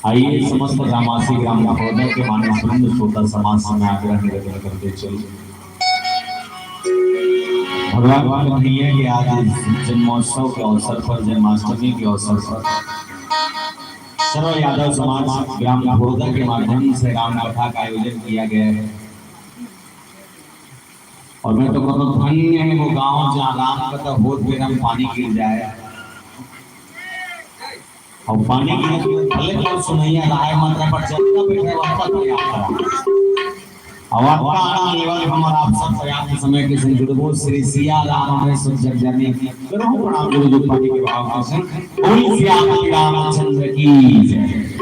आइए समस्त ग्रामवासी ग्राम महोदय के मानस वृंद श्रोता समाज से मैं आग्रह निवेदन करते चलिए। भगवान कन्हैया के आज जन्मोत्सव के अवसर पर, जन्माष्टमी के अवसर पर सर्व यादव समाज ग्राम घोरदा के माध्यम से राम कथा का आयोजन किया गया है। और मैं तो कहता हूँ धन्य है वो गांव जहाँ राम कथा होत बेरम पानी गिर जाए और पानी गिर भले तो सुनैया राय मात्रा पर चलता बैठे वापस पर्याप्त और आपका आनंद लेवल हमारा आप सब पर्याप्त समय के संग जुड़बो श्री सिया राम में सब जग जाने करो प्रणाम गुरु जी पानी के भाव के संग बोल सिया रामचंद्र की जय।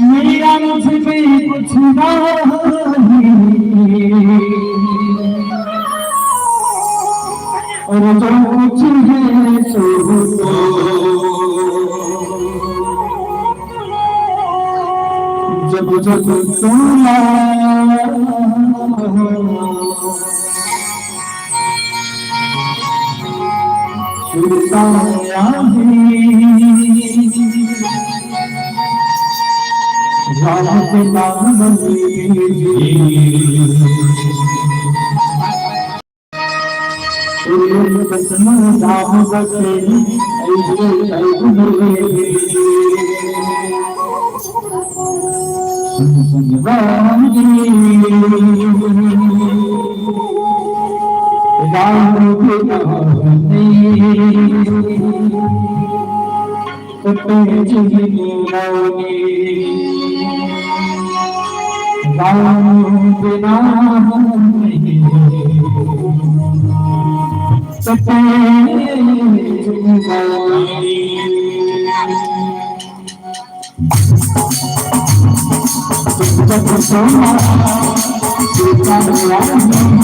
मेरा मुझे कुछ और जो कुछ है सो जब जब सुना राम के नाम राम बसे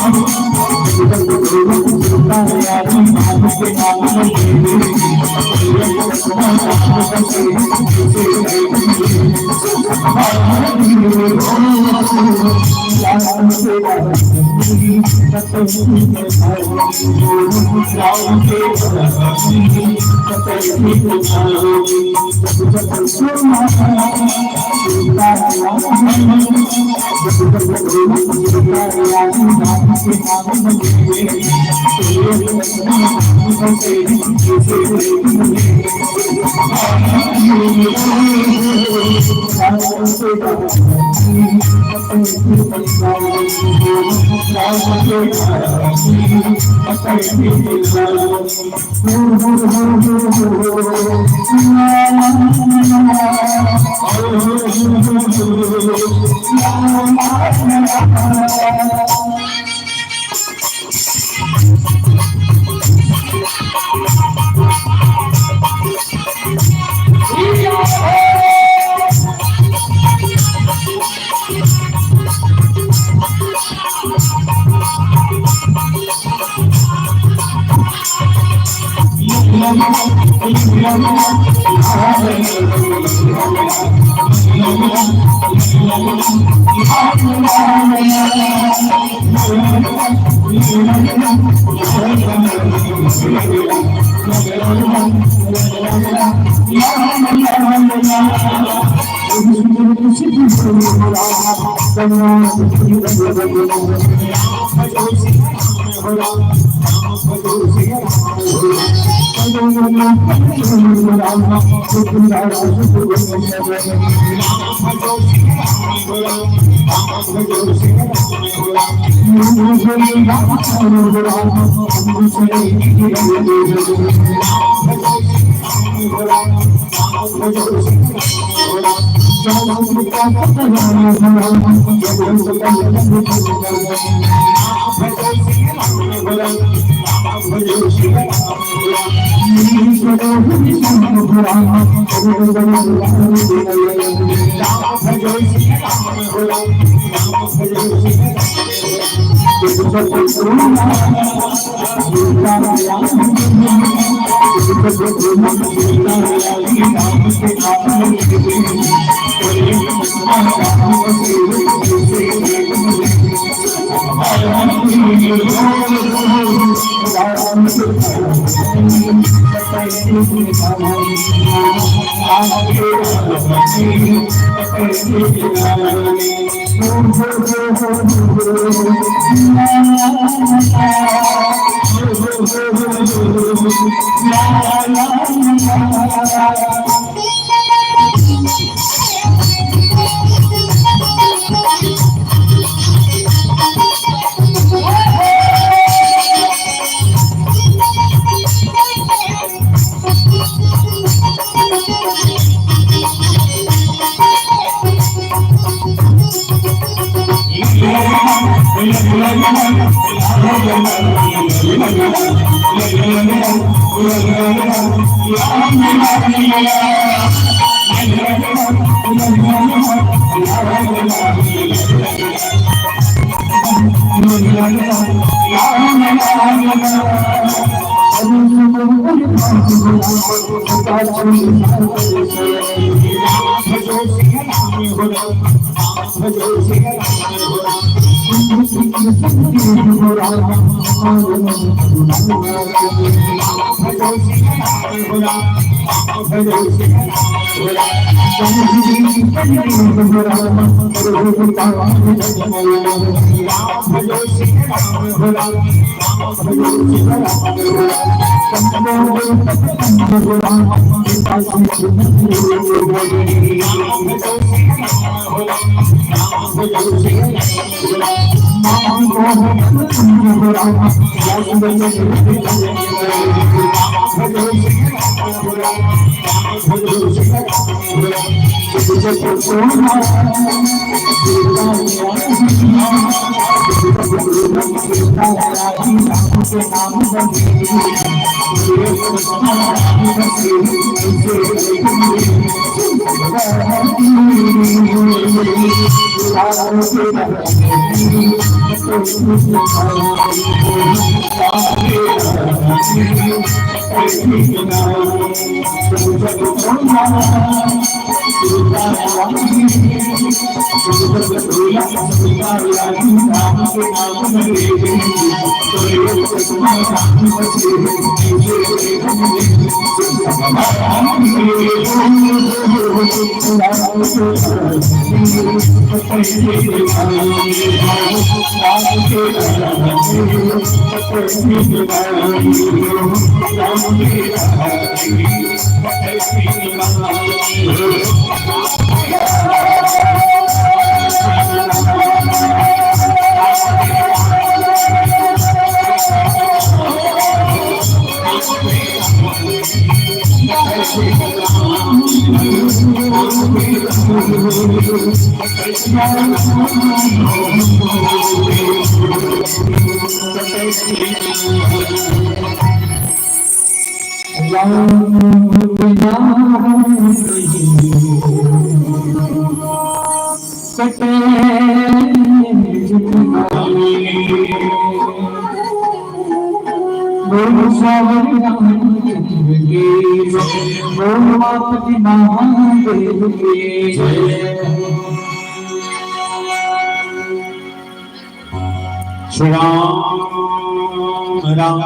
श्री राम राम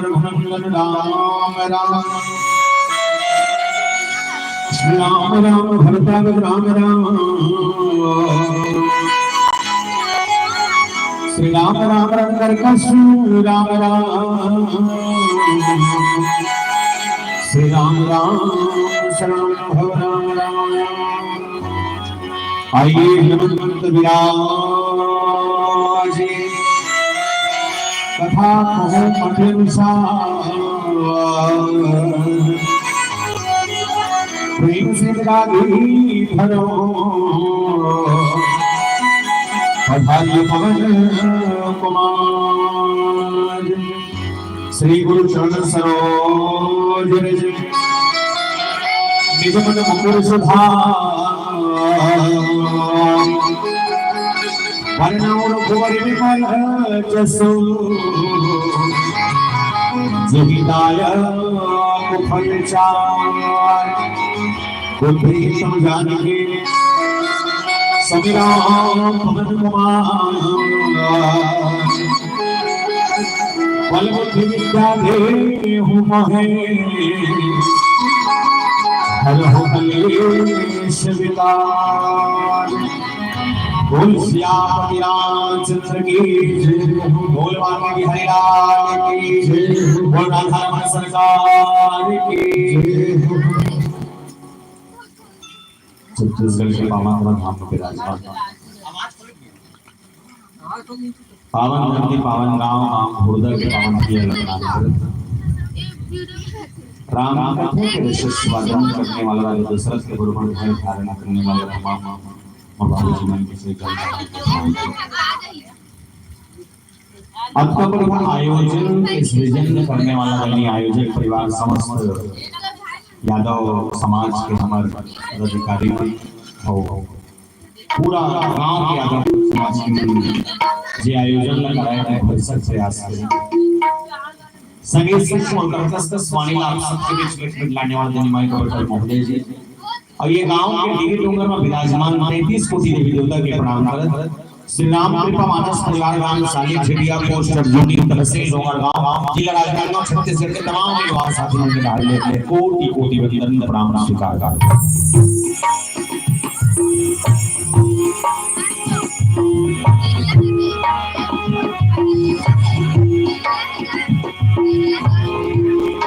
रघुनंदन राम राम श्री राम राम भरतागत राम राम श्री राम राम रंगरकशु राम राम श्री राम राम शरण भव राम राम। आइए हनुमंत विराजे कथा कहो प्रेम से गाली भरो पधारिए पवन कुमार श्री गुरु चरण सरोज रज निज मन मुकुर सुधार वर्णौर भुवर विमल जसो जहिदायक फल चार बुद्धि सम जानिके समीरा पवन कुमार बल बुद्धि विद्या देहु महे हर हो कलेश विकार बोल श्याम रामचंद्र की जय बोल वाल्मीकि हरिलाल की जय बोल राधा रमण सरकार की जय। छत्तीसगढ़ के पावन धाम में विराजमान पावन धरती पावन गांव भोरदा के पावन किया राम कथन के विश्वासन करने वाला राजा दशरथ के गुरु भाई धारणा करने वाले तमाम जीवन के श्री आयोजन इस विजन करने वाला बनी आयोजक परिवार समस्त यादव समाज के हमारे अधिकारी और पूरा गांव के यादव समाज के जे आयोजन कराया है परिषद प्रयास करें संगीत शिक्षण और कर्तव्य स्वामी आप सबके बीच में लाने वाले जनिमाई कबीर महोदय जी और ये गांव के डिगी डोंगर में विराजमान 33 कोटि देवी देवता के प्रणाम करत श्री राम कृपा मानस परिवार ग्राम साली झेड़िया पोस्ट अर्जुनी तहसील डोंगर गांव जिला राजनांदगांव छत्तीसगढ़ के तमाम युवा साथियों के भाई लेते कोटि कोटि वंदन प्रणाम स्वीकार कर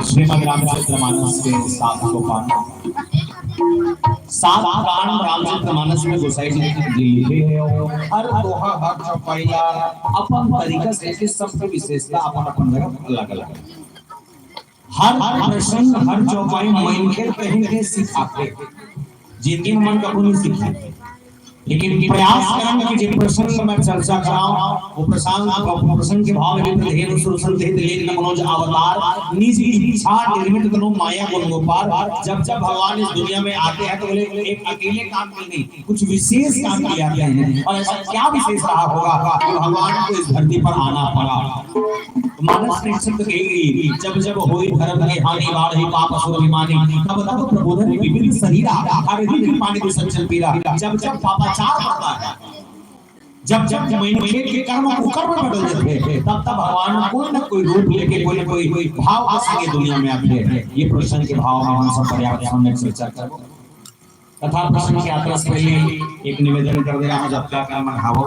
श्रीमद् रामचरितमानस के 7 सोपान 7 कांड रामचरितमानस में गोसाई जी लिखे हैं हर दोहा हर चौपाइया अपन तरीका से इस सब की विशेषता अपन अपन जगह अलग अलग हर प्रसंग हर चौपाई मन के कहीं के सिखाते जिंदगी में मन कभी नहीं सीखते लेकिन प्रयास करेंगे कि जिन प्रसंग में चर्चा कराऊं वो प्रसंग के भाव में भेद सुरसन भेद लेख मनोज अवतार निज इच्छा निर्मित तनु माया गुण गोपाल। जब जब भगवान इस दुनिया में आते हैं तो बोले एक अकेले काम के नहीं कुछ विशेष काम किए जाते हैं। और ऐसा क्या विशेष रहा होगा कि भगवान को इस धरती पर आना पड़ा। मानस ने शब्द कही जब जब होई धर्म की हानि बाढ़ी पाप असुर अभिमानी तब तब प्रबोधन विविध शरीर हरि पानी को संचल पीरा। जब जब पापाचार बढ़ता है जब जब मनुष्य के कर्म कुकर्म बदल जाते हैं तब तब भगवान कोई न कोई रूप लेके कोई न कोई भाव आके दुनिया में आते हैं। ये प्रश्न के भाव में हम सब पर्याप्त समय से चर्चा करें तथा प्रश्न की यात्रा से पहले एक निवेदन कर दे रहा हूं जब तक कर्म खाओ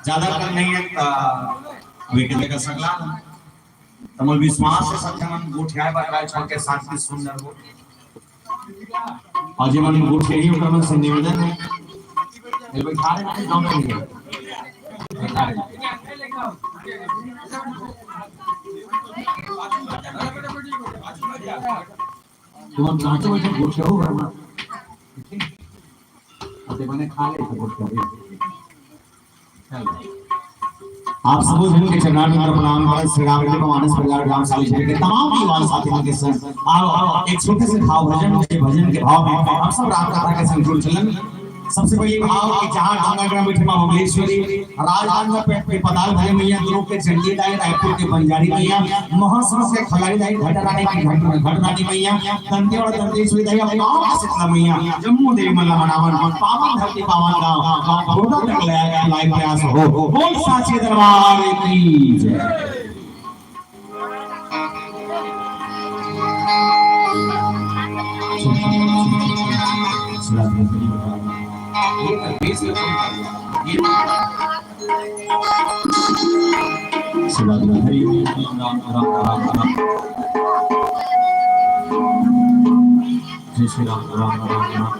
ज्यादा कर नहीं है वेटे का सकला तमल विश्वास से सत्यमन गोठिया बकराय छोड़ के शांति सुंदर हो और जीवन में गोठिया ही उठा से निवेदन है ये भाई खाने नहीं गांव में है तुम चाहते हो तो गोठिया हो वरना अते बने खा ले तो गोठिया चलो आप सब जन के चरण में प्रणाम कर श्री राम जी को मानस परिवार ग्राम साली शहर के तमाम युवा साथियों के संग आओ एक छोटे से भाव भजन के भाव में हम सब राम कथा के संग जुड़ चलन। सबसे पहले भाव कि जहां गंगा बिठी मां मंगलेश्वरी राजधानी पे पताल भरे मैया दोनों के चंडी दाई रायपुर के बंजारी मैया महासर से खलारी दाई घटरानी की घटरानी मैया तंते और तंतेश्वरी दाई अपना शीतला मैया जम्मू देवी मल्ला मनावन पावन धरती पावन गांव गोदा तक ले आया लाइव प्रयास हो बोल साचे दरबार की जय। हरि ओम राम राम राम राम जय श्री राम राम राम राम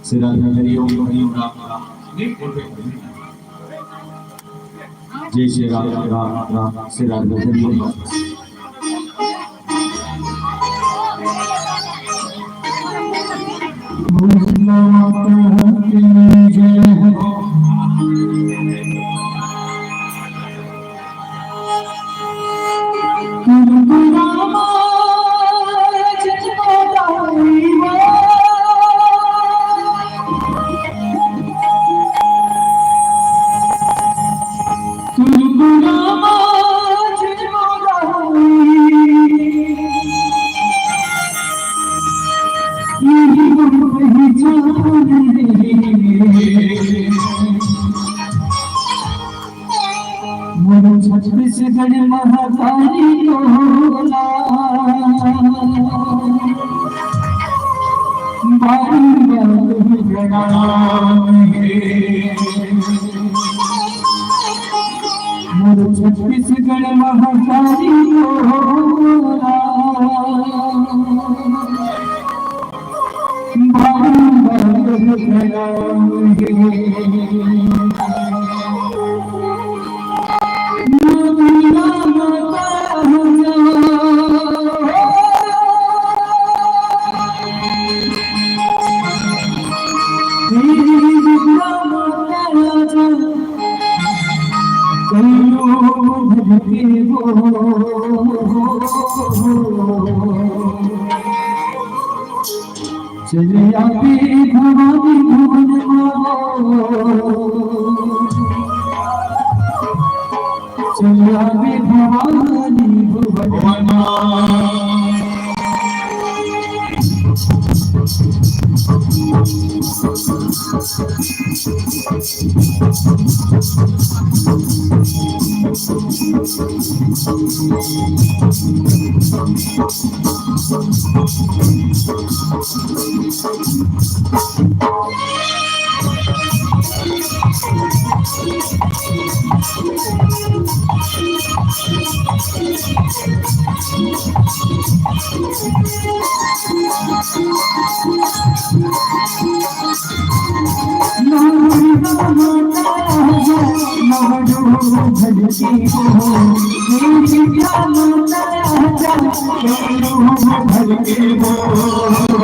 श्री राम हरि ओम राम राम जय श्री राम राम राम श्री राम हरि ओम छत्तीसगढ़ महाकाली टोला छत्तीसगढ़ महाकाली टोला चले आते भवानी भुवन चले आते भवानी भुवन भगती हो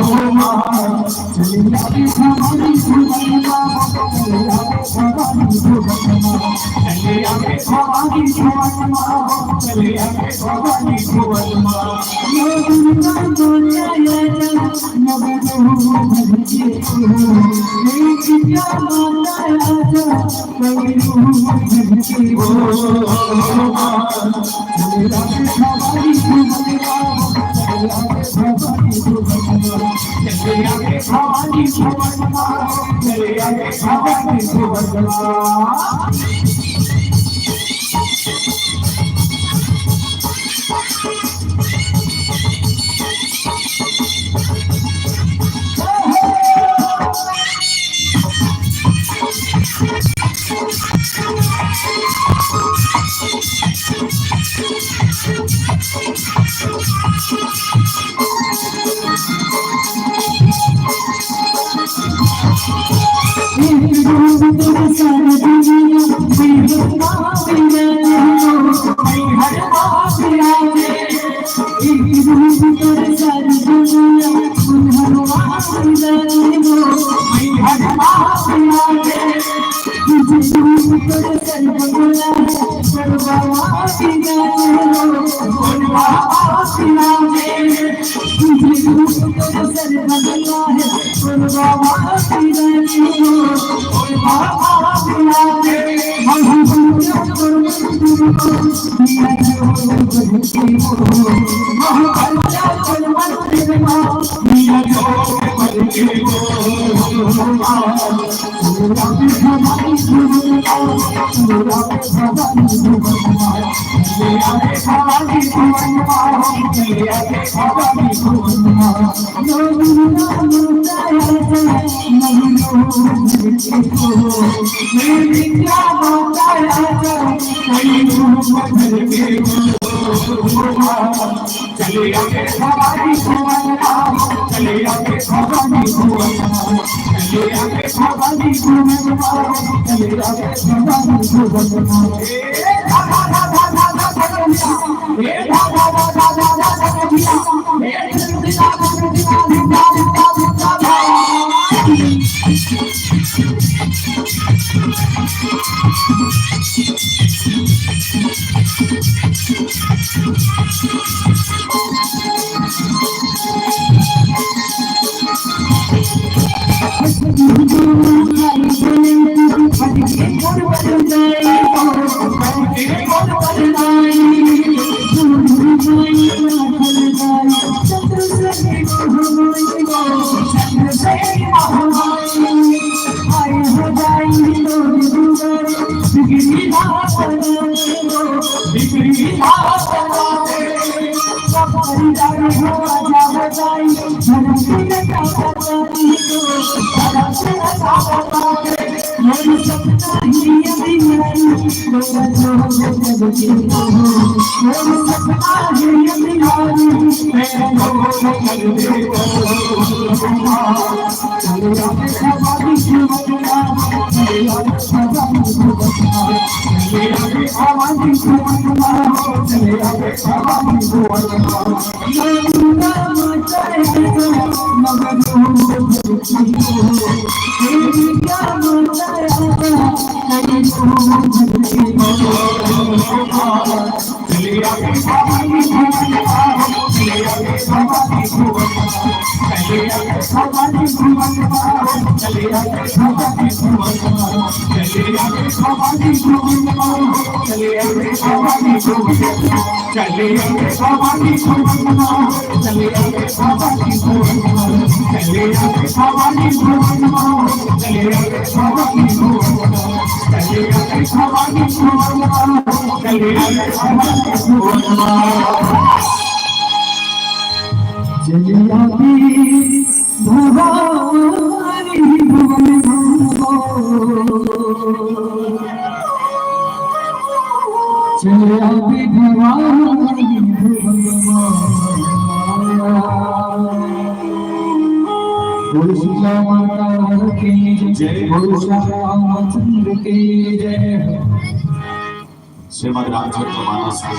श्रीमद् रामचरितमानस के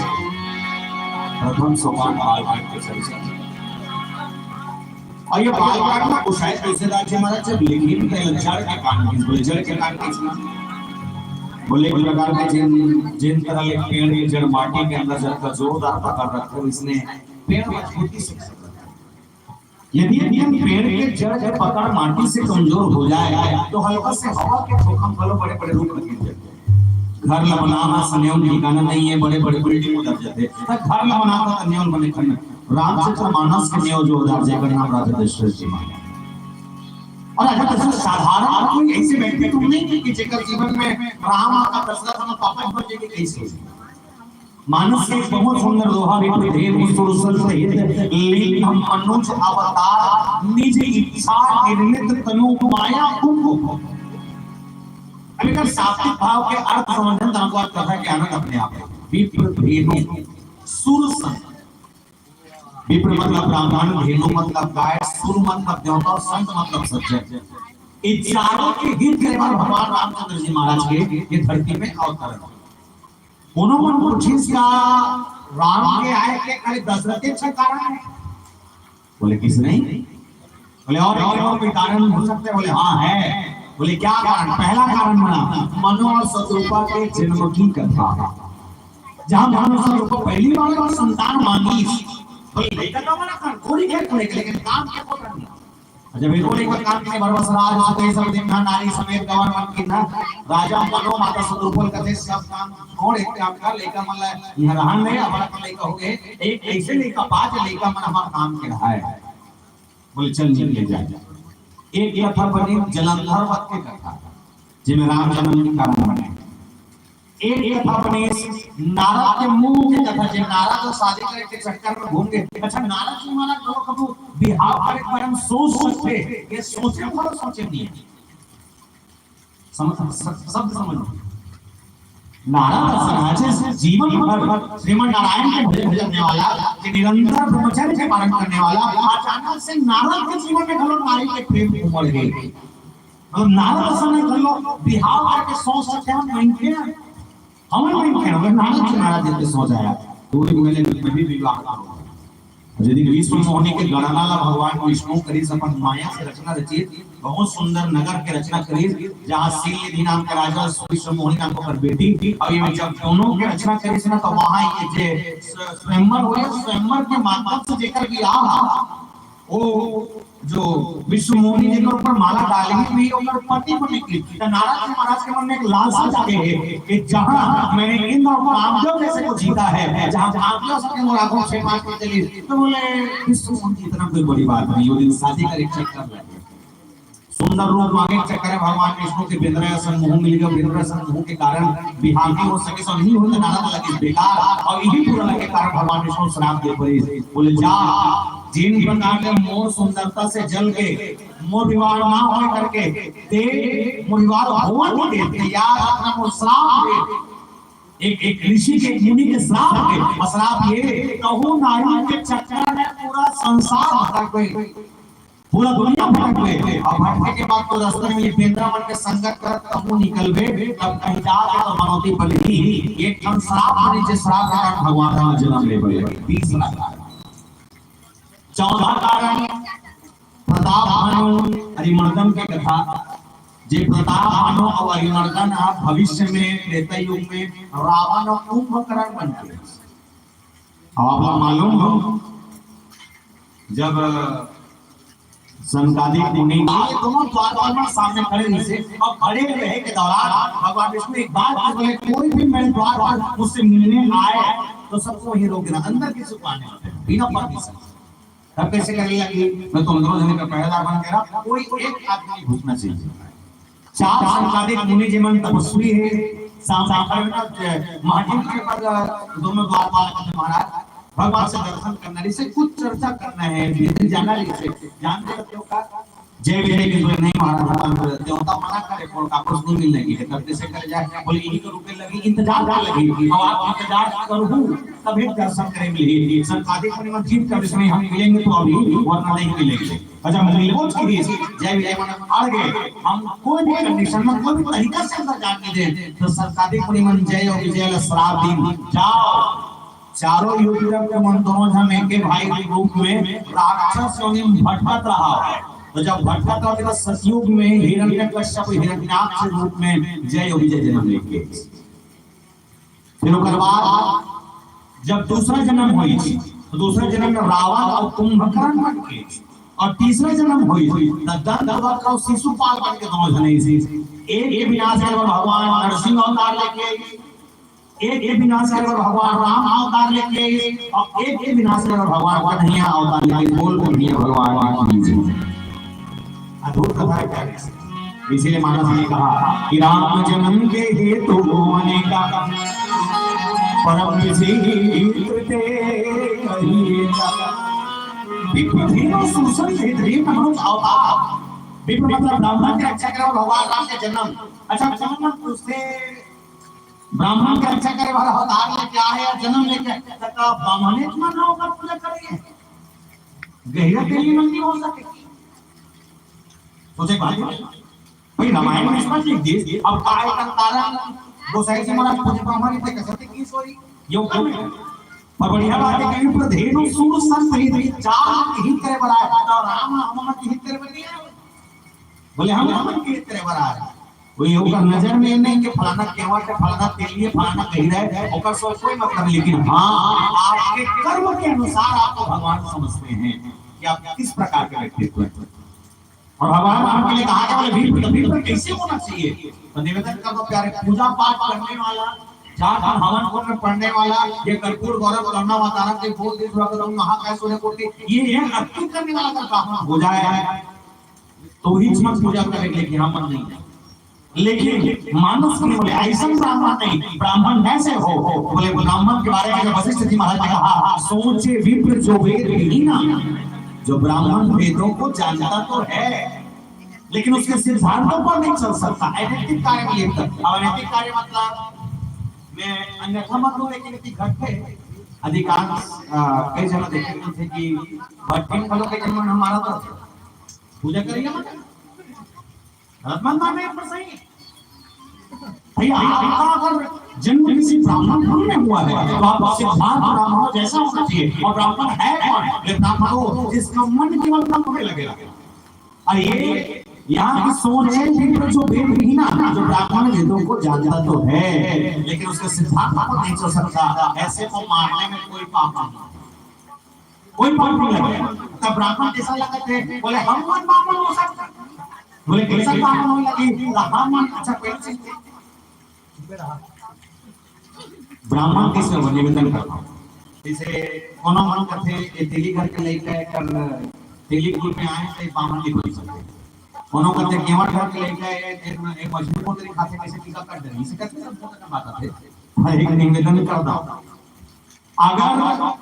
प्रथम सोपान बाल के चर्चा और ये बाल काटना को शायद तुलसीदास जी महाराज जब लिखी भी थे जड़ के कान की, बोले जड़ के कान की, बोले एक प्रकार के जिन तरह एक पेड़ की जड़ माटी के अंदर जब जोरदार पकड़ रखकर इसने पेड़ मजबूती से, यदि हम पेड़ के जड़ के पकड़ माटी से कमजोर हो जाए तो हल्का से हवा के झोंका फलों बड़े बड़े रूप लग जाते हैं। घर लबना सन्योन ठिकाना नहीं है, बड़े बड़े बिल्डिंग उधर जाते हैं। घर लबना का सन्योन बने खंड रामचरितमानस के नियो जो उधर जाकर नाम राजा दशरथ जी महाराज। और अगर साधारण कोई ऐसे व्यक्ति तुम नहीं कि जेकर जीवन में राम का दशरथ का पापा हो जाएगी कैसे। मानस के बहुत सुंदर लोहा भी देव सुरसल सहित लीन हम अनुज अवतार निज इच्छा निर्मित तनु माया कुंभ। अभी अगर सात्विक भाव के अर्थ समझन तो हमको कथा के आनंद अपने आप है। विप्र धेनु सुरसन, विप्र मतलब ब्राह्मण, धेनु मतलब गाय, सुर मतलब देवता और संत मतलब सज्जन। इन चारों के हित के लिए भगवान रामचंद्र जी महाराज के ये धरती में अवतरण। उन्होंने पूछिस का राम के आए के खाली दशरथ के अच्छा कारण है? बोले किस नहीं। बोले और कोई कारण हो सकते? बोले हाँ है। बोले क्या कारण? पहला कारण बना मनु और शत्रुपा के जन्म की कथा, जहां मनु और शत्रुपा पहली बार संतान मांगी। बोले लेकर तो मना कर थोड़ी देर करेंगे लेकिन काम क्या करना। जब इन्होंने एक काम के बरबस राज आते सब देखा नारी समेत गवर्नमेंट की था राजा मनो माता शत्रुपल कथे सब काम छोड़ एक काम कर लेकर मतलब यह रहन में हमारा को लेकर हो गए एक ऐसे लेकर पांच लेकर मन हमारा काम के रहा है। बोले चल ले जाए। एक कथा बनी जलंधर वत के कथा जिसमें राम जन्म के कारण बने। एक कथा बनी नारद के मुंह की कथा जो नारद तो शादी करे के चक्कर में घूम गए। अच्छा नारद जी महाराज तो कबू बिहार करे पर हम सोच सकते ये सोचे को सोचे नहीं शब्द समझ। नारद समाज से जीवन भर श्रीमन नारायण के भजन करने वाला कि निरंतर ब्रह्मचर्य के पालन करने वाला अचानक से नारद के जीवन में घलो नारी के प्रेम उमड़ गए। और नारद समय घलो बिहार करके सोच सकते हम नहीं थे हमें नहीं थे अगर नारद जी महाराज जैसे सोच आया तो मैंने भी विवाह करो। यदि विश्व मोहिनी के गणनाला भगवान विष्णु करी अपन माया से रचना रचित बहुत सुंदर नगर के रचना करी जहां सील नाम के राजा विश्व मोहिनी नाम पर बेटी और ये जब दोनों के रचना करी से ना तो वहां ये जे स्वयंवर हुए स्वयंवर के माध्यम से जेकर विवाह वो जो विश्व मोहिनी जी के ऊपर माला डालेंगे भी उनका पति को निकली तो नारद जी महाराज के मन में एक लालसा जागे है कि जहां मैंने इंद्र और कामदेव जैसे को जीता है जहां कामदेव सबके मुरादों से मार के चली तो बोले विश्व मोहिनी इतना कोई बड़ी बात नहीं वो दिन शादी का एक चक्कर लगे सुंदर रूप मांगे चक्कर है भगवान विष्णु के बिंद्रासन मुंह मिल गया बिंद्रासन मुंह के कारण विवाह नहीं हो सके सब नहीं होते नारद लगे बेकार और यही पूरा के कारण भगवान विष्णु श्राप दे पड़े बोले जा जिन प्रकार के मोर सुंदरता से जल के मोर विवाह ना हो करके ते मोर विवाह हो के तैयार अपना मोर श्राप दे एक ऋषि के मुनि के श्राप दे श्राप ये कहूं नारी के चक्कर में पूरा संसार भटक गए पूरा दुनिया भटक गए और भटके के बाद तो रास्ते में ये बेंद्रावन के संगत कर कहूं निकल गए तब कहीं जाके तो मनोती बली एक क्षण श्राप नीचे श्राप का भगवान का जन्म ले पड़े 20 लाख 14 कारण प्रताप भानु अरिमर्दन की कथा जे प्रताप भानु और अरिमर्दन आप भविष्य में त्रेता युग में रावण और कुंभकर्ण बनते हैं। आपको मालूम हो जब संकादिक मुनि ये दोनों द्वार में सामने खड़े नहीं से और खड़े रहे के दौरान भगवान विष्णु एक बात बोले कोई भी मेरे द्वार पर मुझसे मिलने आए तो सबको वही रोक देना अंदर की सुपाने होते हैं बिना परमिशन। तब कैसे करेगा कि मैं तुम दोनों जने का पहरेदार बन के रहा कोई एक आदमी घुसना चाहिए। 4 संकादिक मुनि जीवन तपस्वी है महादेव के पास दोनों द्वारपाल महाराज भगवान से दर्शन करना से कुछ चर्चा करना है भीतर जाना से जानते हो का जय विजय के नहीं महाराज देवता मना करे कोई काकुस नहीं मिलने की तब कैसे करे जाए बोले यही तो रुके लगी इंतजार कर लगी और आप इंतजार करूं तब एक दर्शन करें मिलेगी संकादिक मुनि मन जीत कर इसमें हम मिलेंगे तो अभी वरना नहीं मिलेंगे। अच्छा मुझे कुछ की जय विजय मन अड़ गए हम कोई भी कंडीशन में कोई भी तरीका से अंदर जाने दे तो संकादिक मुनि मन जय और विजय ला श्राप दी जाओ चारों युग जब मन दोनों जन एक के भाई के रूप में राक्षस योनि में भटकत रहा। तो जब भटकत रहा तो सतयुग में हिरण्यकश्यप हिरण्याक्ष रूप में जय विजय जन्म लेके फिर ओकर बाद जब दूसरा जन्म हुई तो दूसरा जन्म में रावण और कुंभकर्ण बन के और तीसरा जन्म हुई तो दंतवक्र और शिशुपाल बन के दोनों जने इसी एक विनाश करे भगवान नरसिंह अवतार लेके एक विनाश करे भगवान राम अवतार लेके और एक विनाश करे भगवान कन्हैया अवतार लेके बोल कन्हैया भगवान की जय। अद्भुत कथा है। इसीलिए मानस ने कहा कि राम जन्म के हेतु अनेका परम विचित्र ते कहिएगा विपिन सुसन के धीम मनुष्य अवतार विपिन मतलब ब्राह्मण के रक्षा करे भगवान राम के जन्म। अच्छा जन्म उससे ब्राह्मण के रक्षा करे वाला अवतार लेके आए और जन्म लेके तक ब्राह्मण इतना ना होकर पूजा करेंगे गहरा के लिए नहीं हो सके। सोचे भाई रामायण में इसमें लिख दी अब काय का तारा गोसाई जी महाराज पूजे ब्राह्मण इतने कसरत की सोई यो कर पर बढ़िया बात है कि प्रधेनु सूर संत ही चार हित करे बड़ा है तो राम हम की हित करे बनिया बोले हम की हित करे बड़ा है वो यो का नजर में नहीं कि फलाना केवा के फलाना के लिए फलाना कह रहा है ओकर सोच कोई मतलब लेकिन हां आपके कर्म के अनुसार आपको भगवान समझते हैं कि आप किस प्रकार के व्यक्तित्व हैं। और भगवान आपके लिए कहा क्या बोले भीड़ पर कैसे होना चाहिए तो निवेदन कर दो प्यारे पूजा पाठ करने वाला चार हवन कुंड में पढ़ने वाला ये कर्पूर गौरव करना अवतारा के बोल दे करूं महाकाय सूर्य कोटि ये अर्पित करने वाला का काम हो जाए तो ही मत पूजा करें लेकिन हम नहीं लेकिन मानस के बोले ऐसा ब्राह्मण नहीं ब्राह्मण कैसे हो बोले ब्राह्मण के बारे में वशिष्ठ जी महाराज ने कहा सोचे विप्र जो वेद ही ना जो ब्राह्मण वेदों को जानता तो है लेकिन उसके सिद्धांतों पर नहीं चल सकता अनैतिक कार्य में लिप्त और अनैतिक कार्य मतलब मैं अन्यथा मत लो लेकिन इतनी घट पे अधिकांश कई जगह देखते थे कि भट्टिन फलों के जन्म हमारा तो पूजा करिए मत गलत मानना पर सही है भैया आपका अगर जन्म किसी ब्राह्मण कुल में हुआ है तो आप सिद्धांत ब्राह्मण जैसा होना चाहिए और ब्राह्मण है कौन ये ब्राह्मण हो जिसका मन केवल ब्रह्म में लगेगा। और ये यहाँ की सोच है कि जो वेद विहीन ना जो ब्राह्मण वेदों को जानता तो है लेकिन उसके सिद्धांत को नहीं चल सकता ऐसे को मारने में कोई पाप नहीं कोई पाप नहीं लगेगा। तब ब्राह्मण कैसा लगते थे बोले हम कौन ब्राह्मण हो सकते बोले कैसा ब्राह्मण हो लगे ब्राह्मण अच्छा पहले से ब्राह्मण कैसे हो निवेदन करता जैसे कोनो मन करते ये दिल्ली घर के लेके कर दिल्ली कुल में आए थे ब्राह्मण की कोई सकते कोनो करते केवट घर के लेके एक मजदूर को तेरी खाते कैसे टीका कर दे इसे कैसे सब बहुत का बात है एक निवेदन करता अगर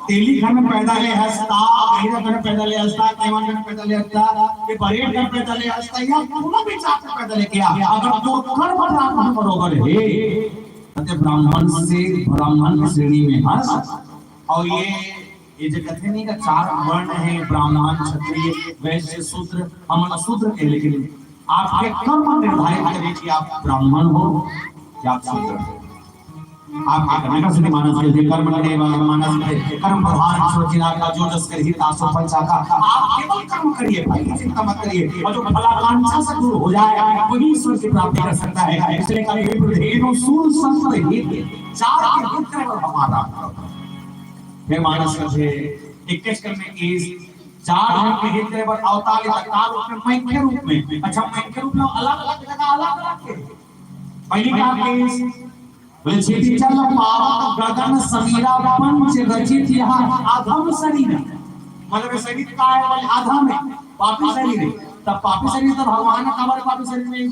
तेली घर में पैदा ले हस्ता हीरा घर में पैदा ले हस्ता केवट घर में पैदा ले हस्ता ये बरेड घर में पैदा ले हस्ता या कोनो भी जात में पैदा ले किया अगर तो घर पर ब्राह्मण बरोबर है तो ब्राह्मण से ब्राह्मण की श्रेणी में हंस और ये जो कहते नहीं का चार वर्ण है ब्राह्मण क्षत्रिय वैश्य शूद्र हम शूद्र के लेकिन आपके कर्म निर्धारित करें कि आप ब्राह्मण हो या आप शूद्र हो आपका करने का सिद्ध मानस के कर्म करने वाला मानस के कर्म प्रधान सोचिना का जो जस कर ही तासो पंचाका आप केवल कर्म करिए भाई चिंता मत करिए और जो फलाकांक्षा से दूर हो जाए वही ईश्वर की प्राप्ति कर सकता है। इसलिए कभी बुद्धेनो सूल संत ही चार के दुख करे हमारा हे मानस के 21 करने की चार जन के हित करे अवतार अवतार रूप में मैंने रूप में अच्छा मैंने रूप में अलग-अलग जगह अलग-अलग के पहली बात के विचिति चल पावक गगन समीरा पंच रचित यहाँ अधम शरीर मतलब शरीर का है वाले अधम है पापी शरीर है तब पापी शरीर तो भगवान का हमारे पापी शरीर में ये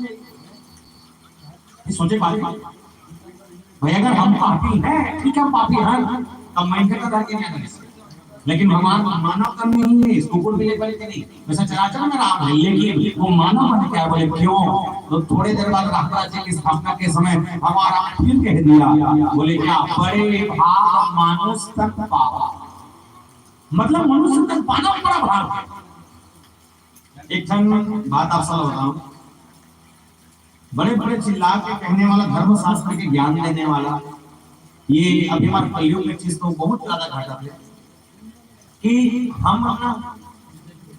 सोचे बात भाई अगर हम पापी हैं ठीक है हम पापी हैं तब मैं क्या कर के क्या करें लेकिन भगवान मानव कर्म नहीं है इसको कोई भी बोले कि नहीं वैसे चराचर में राम है लेकिन वो मानव मन क्या बोले क्यों तो थोड़े देर बाद राम राज्य की स्थापना के समय हमारा फिर कह दिया बोले क्या बड़े भाग मानुष तक पावा मतलब मनुष्य तक पाना बड़ा भाग है। एक जन बात आप सब बताऊं बड़े बड़े चिल्ला के कहने वाला धर्म शास्त्र के ज्ञान देने वाला ये अभी हमारे कलयुग में चीज तो बहुत ज्यादा घटत है कि हम अपना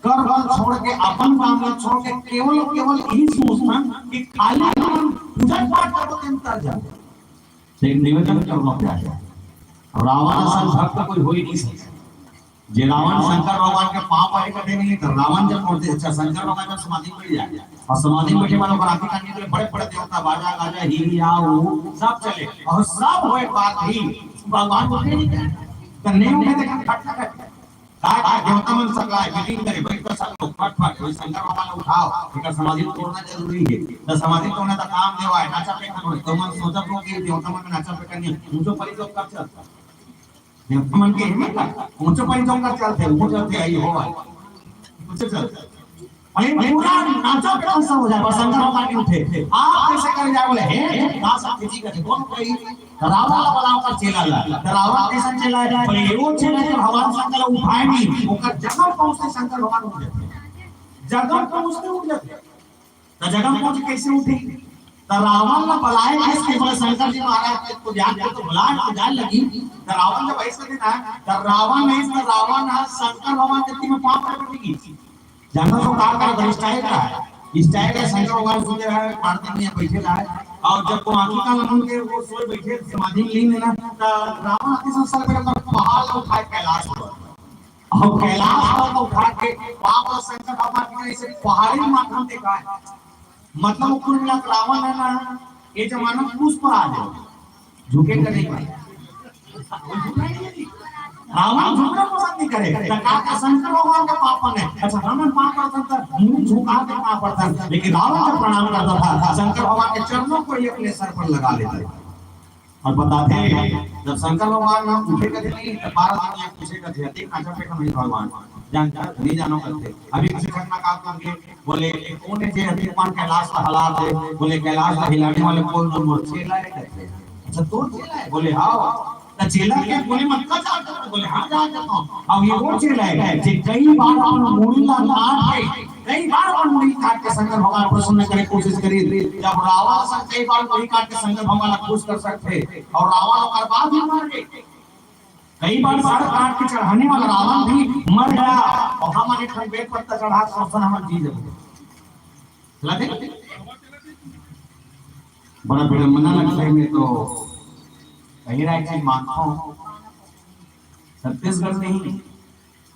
कर बल छोड़ के अपन काम ला छोड़ के केवल केवल यही सोचना कि खाली हम पूजा पाठ करते हैं तर जाए एक निवेदन करना पड़ेगा। रावण सन भक्त कोई हो ही नहीं सकता। जे रावण शंकर भगवान के पांव पड़े कटे नहीं तो रावण जब पहुंचे अच्छा शंकर भगवान जब समाधि में बैठ जाए और समाधि में बैठे वालों को राखी करने के लिए बड़े बड़े देवता बाजा गाजा ही आओ सब चले और सब होए बात ही भगवान को नहीं करने में देखा फट फट का देवता मन सकला है मीटिंग करे बैठ कर सब लोग फट फट कोई शंकर भगवान को उठाओ एक समाधि तोड़ना जरूरी है। तो समाधि तोड़ना का काम देवा है नाचा पे करना तो मन सोचा को कि देवता मन नाचा पे करनी मुझे परिचय कर चलता देवता मन के हिम्मत मुझे परिचय कर चलते वो चलते आई हो भाई मुझे चलते अरे पूरा नाचा पे सब हो जाए बस शंकर भगवान के उठे आप कैसे कर जाए बोले हे का सब जी का कौन कोई रावण वाला का चेला ला रावण कैसा चेला है बोले वो चेला के भगवान शंकर उठाए नहीं ओकर जगह पहुंचते शंकर भगवान उठ जाते जगह पहुंचते उठ जाते तो जगह पहुंच कैसे उठे तो रावण ने बुलाए किसके बोले शंकर जी महाराज को ध्यान दे तो बुलाए तो जान लगी तो रावण जब ऐसा देना तो रावण शंकर भगवान के तीन में पांव पड़ेगी जंगल को काट कर गरिष्ठ का है स्टाइल है शंकर भगवान सुने रहा है पार्टी में बैठे रहा है और जब वो आंखी का लमन के वो सोए बैठे समाधि में लीन लेना तो रावण आके संसार में कर पहाड़ उठाए कैलाश पर और कैलाश पर उठा के वापस शंकर भगवान के ऐसे पहाड़ी माध्यम देखा है मतलब कुल मिला रावण है ना ये जमाना पुष्प आ जाए झुके कर नहीं पाए रावण झुकना पसंद नहीं करे का शंकर भगवान का पापन है अच्छा हमें पाप करता था मुंह झुका के पाप करता था लेकिन रावण जब प्रणाम करता था शंकर भगवान के चरणों को ये अपने सर पर लगा लेता और बताते जब शंकर भगवान नाम उठे करते नहीं तो 12 दिन या पूछे करते थे कांचा पे का नहीं भगवान जानता नहीं जानो करते अभी किसी घटना का करके बोले कौन है जे हथिपान कैलाश का हला दे बोले कैलाश का हिलाने वाले कौन बोल चेला है कहते अच्छा तो चेला है बोले हां तो चेला के बोले मत का जा बोले हां जा जाता अब ये वो चेला है जे कई बार अपन मुड़ी ला काट के कई बार अपन मुड़ी काट के शंकर भगवान प्रसन्न करे कोशिश करी जब रावण से कई बार मुड़ी काट के शंकर भगवान खुश कर सकते और रावण कर बाद भी मार गए कई बार सर काट के चढ़ाने वाला रावण भी मर गया और हमारे ठंड बेट पर चढ़ा सोचन हमर जी जब लगे बड़ा विडंबना लगता है मैं तो कहीं रहा चीज मानता हूँ छत्तीसगढ़ में ही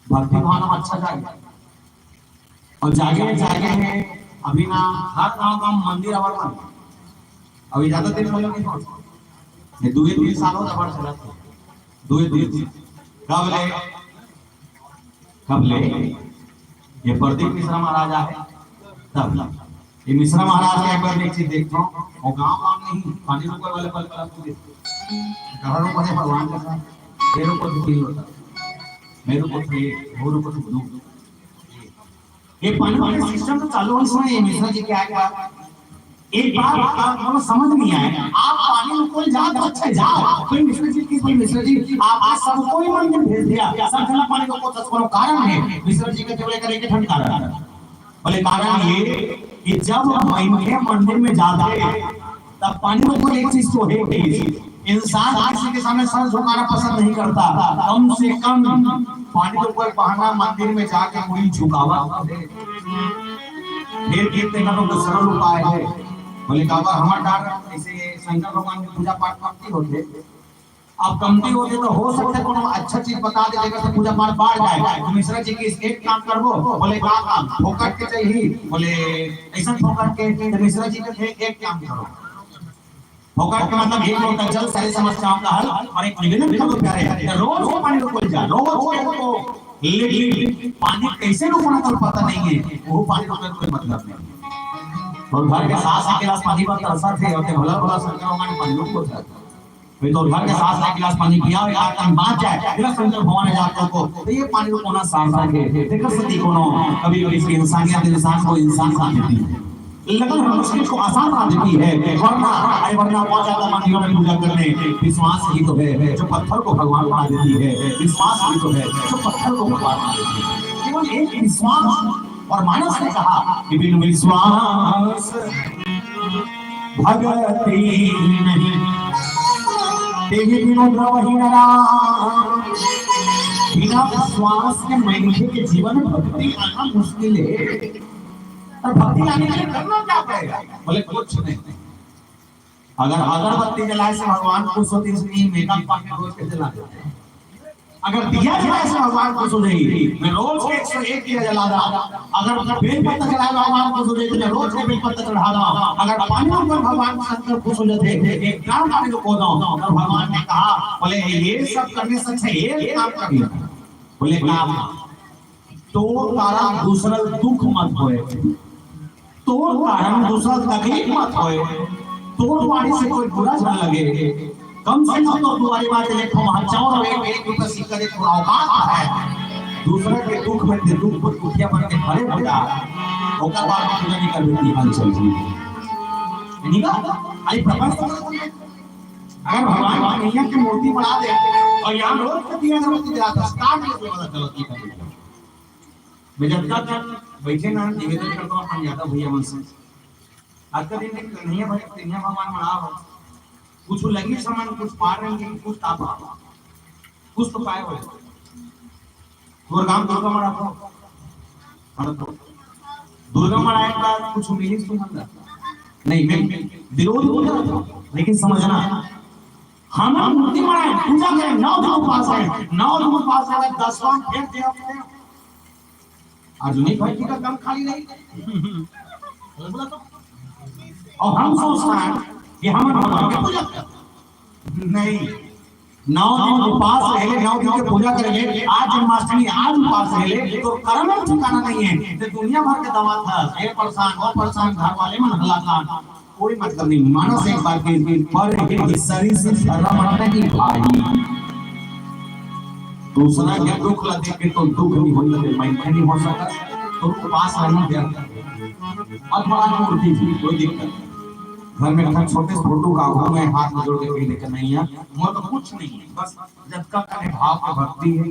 भक्ति भावना अच्छा जागे और जागे जागे है अभी ना हर गांव का मंदिर अवर बन अभी ज्यादा दिन वालों नहीं पहुंचे ये 2-3 सालों से बढ़ चला था 2-3 कब ले ये प्रदीप मिश्रा महाराज है तब ये मिश्रा महाराज का एक बार एक चीज देखता हूँ और गांव नहीं पानी रुपए वाले पल क्लास घरों पर भगवान का साथ मेरे को दुखी होता मेरे को थे होरों को दुख ये पानी वाले सिस्टम तो चालू होने समय ये मिश्रा जी क्या है एक बार आपको समझ नहीं आया आप पानी में कोई जाओ तो अच्छा जाओ कोई मिश्रा जी किस मिश्रा जी आप सब कोई मंदिर भेज दिया सब जला पानी को तो कारण है मिश्रा जी का केवल एक ठंड कारण है बोले कारण ये कि जब महिला मंदिर में जाते हैं तब पानी में कोई एक चीज तो है इंसान किसी के सामने सर झुकाना पसंद नहीं करता कम से कम पानी के ऊपर बहाना मंदिर में जाके कोई झुकावा फिर कहते हैं लोग सरल उपाय है बोले बाबा हमारा डर ऐसे शंकर भगवान की पूजा पाठ करती होते अब कमती होते तो हो सकता है कोनो अच्छा चीज बता दे देगा तो पूजा पाठ बढ़ जाए तो मिश्रा जी की एक काम करबो बोले का काम फोकट के चाहिए बोले ऐसा फोकट के तो मिश्रा जी के एक काम करो फोकट का मतलब एक लोटा जल सारी समस्याओं का हल और एक निवेदन करो प्यारे रोज पानी को खोल जा रोज को लेकिन पानी कैसे रोकना तो पता नहीं है वो पानी रोकने कोई मतलब नहीं और घर के साथ एक गिलास पानी पर तरसा थे और भला भला शंकर भगवान पानी को था वे तो घर के साथ एक गिलास पानी पिया और यार तन बात जाए फिर शंकर भगवान जाते को तो ये पानी को कोना सार्थक है देखो सती कोनो कभी कभी इसकी इंसानियत इंसान को इंसान बना देती है लगन मुश्किल को आसान बना देती है वरना बहुत ज्यादा मंदिरों में पूजा करने विश्वास ही तो है जो पत्थर को भगवान बना देती है विश्वास ही तो है जो पत्थर को भगवान बना देती है केवल एक विश्वास और मानस ने कहा कि बिन विश्वास भगति नहीं तेहि बिनु द्रवहि नरा। बिना विश्वास के मनुष्य के जीवन में भक्ति आना मुश्किल है। और भक्ति आने के लिए करना क्या पड़ेगा? बोले कुछ नहीं। अगर अगरबत्ती जलाए से भगवान खुश होते, इसलिए मेकअप पाके रोज के जलाते हैं। अगर दिया जलाए से भगवान खुश हो जाएगी, मैं रोज के 101 दिया जला रहा। अगर बेल पत्ता जलाए भगवान खुश हो जाएगी, मैं रोज के बेल पत्ता चढ़ा रहा। अगर पानी ऊपर भगवान शंकर खुश हो जाते, एक काम पानी को खोदा तो भगवान ने कहा, बोले ये सब करने से अच्छा एक काम कर लिया। बोले काम तो तारा दूसरा दुख मत होए, तो कारण दूसरा तकलीफ मत होए, तो वाणी से कोई बुरा न लगे। कम से कम तो तुम्हारी बात देखो महाचाओ रहे एक ऊपर सिक्का दे थोड़ा औकात है। दूसरा के दुख में ते दुख को दुखिया बन के खड़े हो जा, ओकर बाद पूजा नहीं कर बेटी मान चल जी नहीं का आई प्रपंच। अगर भगवान कन्हैया की मूर्ति बना दे और यहां रोज के दिया अगरबत्ती जलाता स्टार्ट में पता चलती है। मैं जब तक बैठे ना निवेदन करता हूं अपन यादव भैया मन से आज का दिन कन्हैया भाई कन्हैया भगवान बना हो, कुछ लगी सामान कुछ पार नहीं, कुछ तापा कुछ तो पाए हो। दुर्गा मरा तो दुर्गा मरा एक बार कुछ मिली सुमंदा नहीं, मैं विरोध हो रहा, लेकिन समझना हम मूर्ति बनाए पूजा करें 9 दिन उपवास है, 9 दिन उपवास है, 10वां फिर दे अपने अर्जुनी भाई का काम खाली नहीं। और हम सोचते हैं कि हम भगवान की पूजा नहीं, 9 दिन उपवास रहे, 9 दिन की पूजा करेंगे। आज जन्माष्टमी आज उपवास रहे तो कर्म में ठिकाना नहीं है। तो दुनिया भर के दवा था, ये परेशान वो परेशान, घर वाले मन हलाकान, कोई मतलब नहीं। मानस एक बार के पर शरीर से धर्म मरने की भाई दूसरा के दुख लगे के तो दुख नहीं हो लगे मैं नहीं हो सकता तो पास रहना दिया अथवा मूर्ति जी कोई दिक्कत घर में रखा छोटे फोटो का हो में हाथ में जोड़ के कहीं लेकर नहीं है वो तो कुछ नहीं है, बस जब का करे भाव की भक्ति है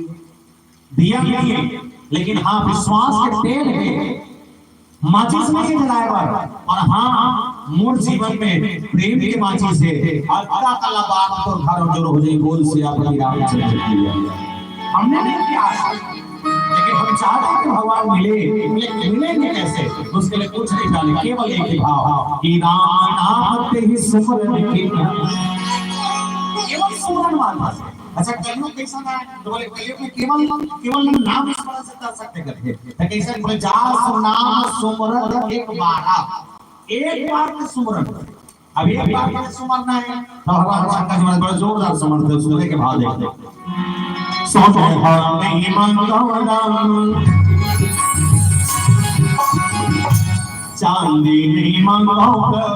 दिया नहीं है। लेकिन हाँ विश्वास के तेल है, माचिस नहीं जलाए और हाँ मूल जीवन में प्रेम की माचिस है। अल्लाह ताला बात तो घर जोड़ हो जाए बोल से अपनी राह चल हमने नहीं किया, लेकिन हम चाहते हैं कि भगवान मिलेंगे कैसे? उसके लिए कुछ नहीं डाले, केवल एक ही भाव कि राम नाम ते ही सुमरन की केवल सुमरन मानना। अच्छा कलियुग कैसा है? तो बोले कलियुग में केवल नाम स्मरण से कर सकते करके, तो कैसे बोले जा नाम सुमरन एक बार के सुमरन। अब एक बार के सुमरना है तो भगवान शंकर जी बड़ा जोरदार सुमरन थे, उसको लेके भाव देखते सोचे हम नहीं मंगोला चांदी नहीं मंगोला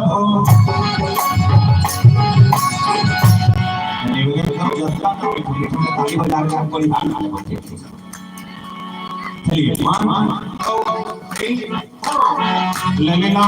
निवेदन करो जत्था तो ताली बजा के आपको लिखा चलिए मान ले ला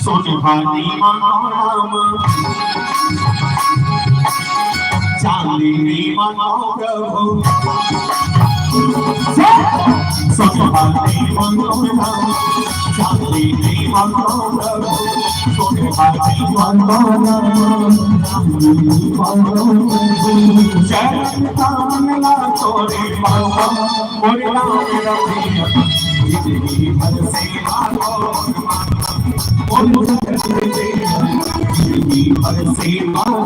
सोचभानी मानो चांदी मानो प्रभु सोचभानी मानो चांदी मानो प्रभु सोचभानी मानो चैतन्य ला तोरे बाबा मोरे नाम रखिया जिंदगी भर से मानो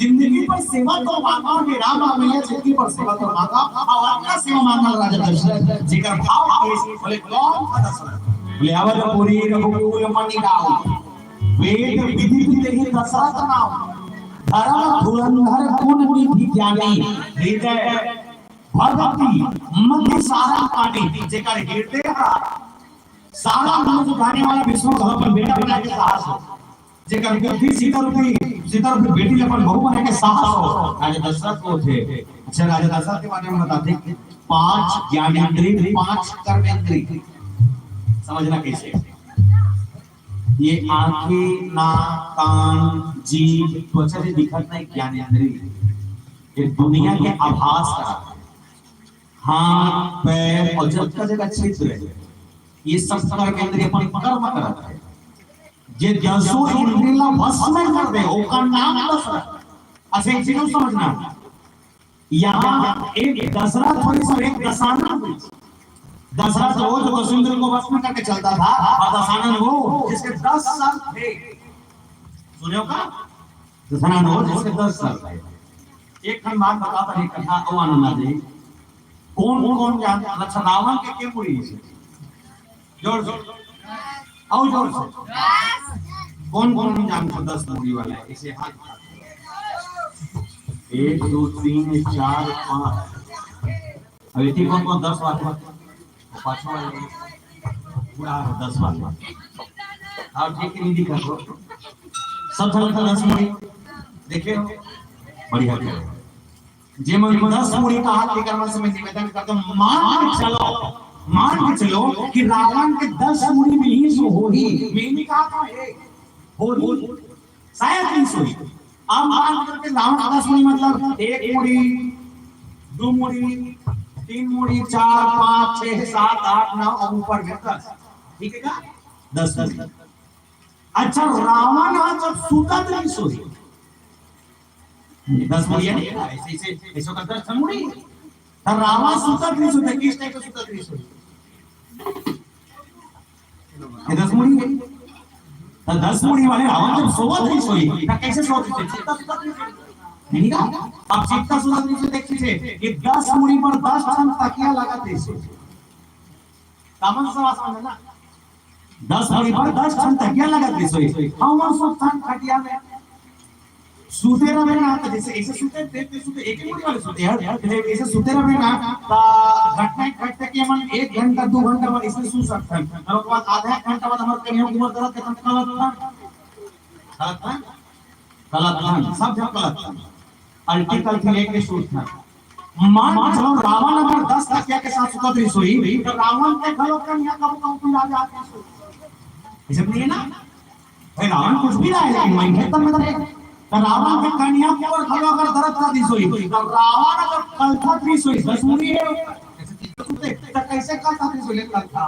जिंदगी पर सेवा तो मांगा राम आमिया जिंदगी पर सेवा तो मांगा और अपना सेवा मांगा राजा दशरथ जिकर भाव बोले कौन बोले अवध पुरी रघुकुल मणि गाँव वेद विधि तेहि दशरथ नाम धर्म धुरंधर गुण निधि ज्ञानी हृदय भगवती मति सारा पानी जेकर हृदय सारा धनुष उठाने वाला विष्णु अपन बेटा बना के साहस हो, जेकर बुद्धि सीता रूपी बेटी अपन बहू बना के साहस हो। राजा दशरथ को थे। अच्छा, राजा दशरथ के बारे में बताते हैं, 5 ज्ञानेंद्रिय, 5 कर्मेंद्रिय। समझना कैसे, ये आंखें, नाक, कान, जीभ, त्वचा से दिखत नहीं ज्ञानेंद्रिय, ये दुनिया के आभास कराते हैं। हाथ, पैर और जब का जगह क्षेत्र है, ये सब कर्मेंद्रिय अपन कर्म करते हैं। जे दसों इंद्रियां वश में कर दे, उसका नाम दशरथ। अच्छा, एक चीज समझना, यहाँ एक दशरथ थोड़ी सा एक दशानन हुई। दशरथ वो जो दस इंद्रियों को वश में करके चलता था, और दशानन वो जिसके 10 सर थे। सुनियो का, दशानन वो जिसके 10 सर थे। एक खंड बात बताता है कथा ओ आनंदा जी, कौन जानता? अच्छा, रावण के क्या मुड़ी से जोर से आओ, जोर से कौन जानता 10 मुड़ी वाला है? इसे हाथ 1 2 3 4 5। अभी ठीक कौन 10 वाले, 5 वाले पूरा 10 वाले। और ठीक नहीं दिखा तो सब चलता 10 मुड़ी देखे बढ़िया क्या जे मन 10 मुड़ी का हाथ लेकर मन से मैं निवेदन करता हूं, मान के चलो कि रावण के 10 मुड़ी में ही सो हो ही मैंने कहा था हो शायद नहीं सोई। अब मान करके रावण 10 मुड़ी मतलब 1 मुड़ी, 2 मुड़ी, 3 मुड़ी, 4 5 6 7 8 9 और ऊपर में 10, ठीक है क्या? 10 मुड़ी। अच्छा, रावण जब सूता नहीं सोई 10 मुड़ी नहीं, ऐसे का 10 मुड़ी। तो रावण सूता नहीं सोते, किस टाइप का सूता नहीं सोई? ये 10 मुड़ी है। तो 10 मुड़ी वाले रावण जब सोवत नहीं सोई, तो कैसे सोते थे? चित्ता सूता नहीं सोई नहीं ना। अब चित्ता सूता नहीं सोते देखिए, ये 10 मुड़ी पर 10 टन तकिया लगाते से कामन सवाल समझ ना, 10 मुड़ी पर 10 टन तकिया लगाते सोई। हम सब टन खटिया में सूते रहे ना, तो जैसे ऐसे सूते देखते सूते एक ही मुड़ी वाले सूते यार, ऐसे सूते रहे ना तो घटते कि हम 1 घंटा 2 घंटा बाद इसमें सो सकते हैं। और उसके बाद आधा घंटा बाद हमारे कहीं उम्र दर्द के गलत सब जब गलत अल्टीकल थी लेके सूतना। मान चलो रावण अगर 10 तकिया के साथ सुता तो सोई, तो रावण के घरों का यहाँ कब आ जाते हैं, ऐसे नहीं है ना भाई। रावण कुछ भी रहा है लेकिन मैं कहता मतलब रावण के कन्या को और घरों अगर दर्द का दी सोई, तो रावण अगर कलथा भी सोई 10 मुड़ी है, तो कैसे कलथा भी सोई कलथा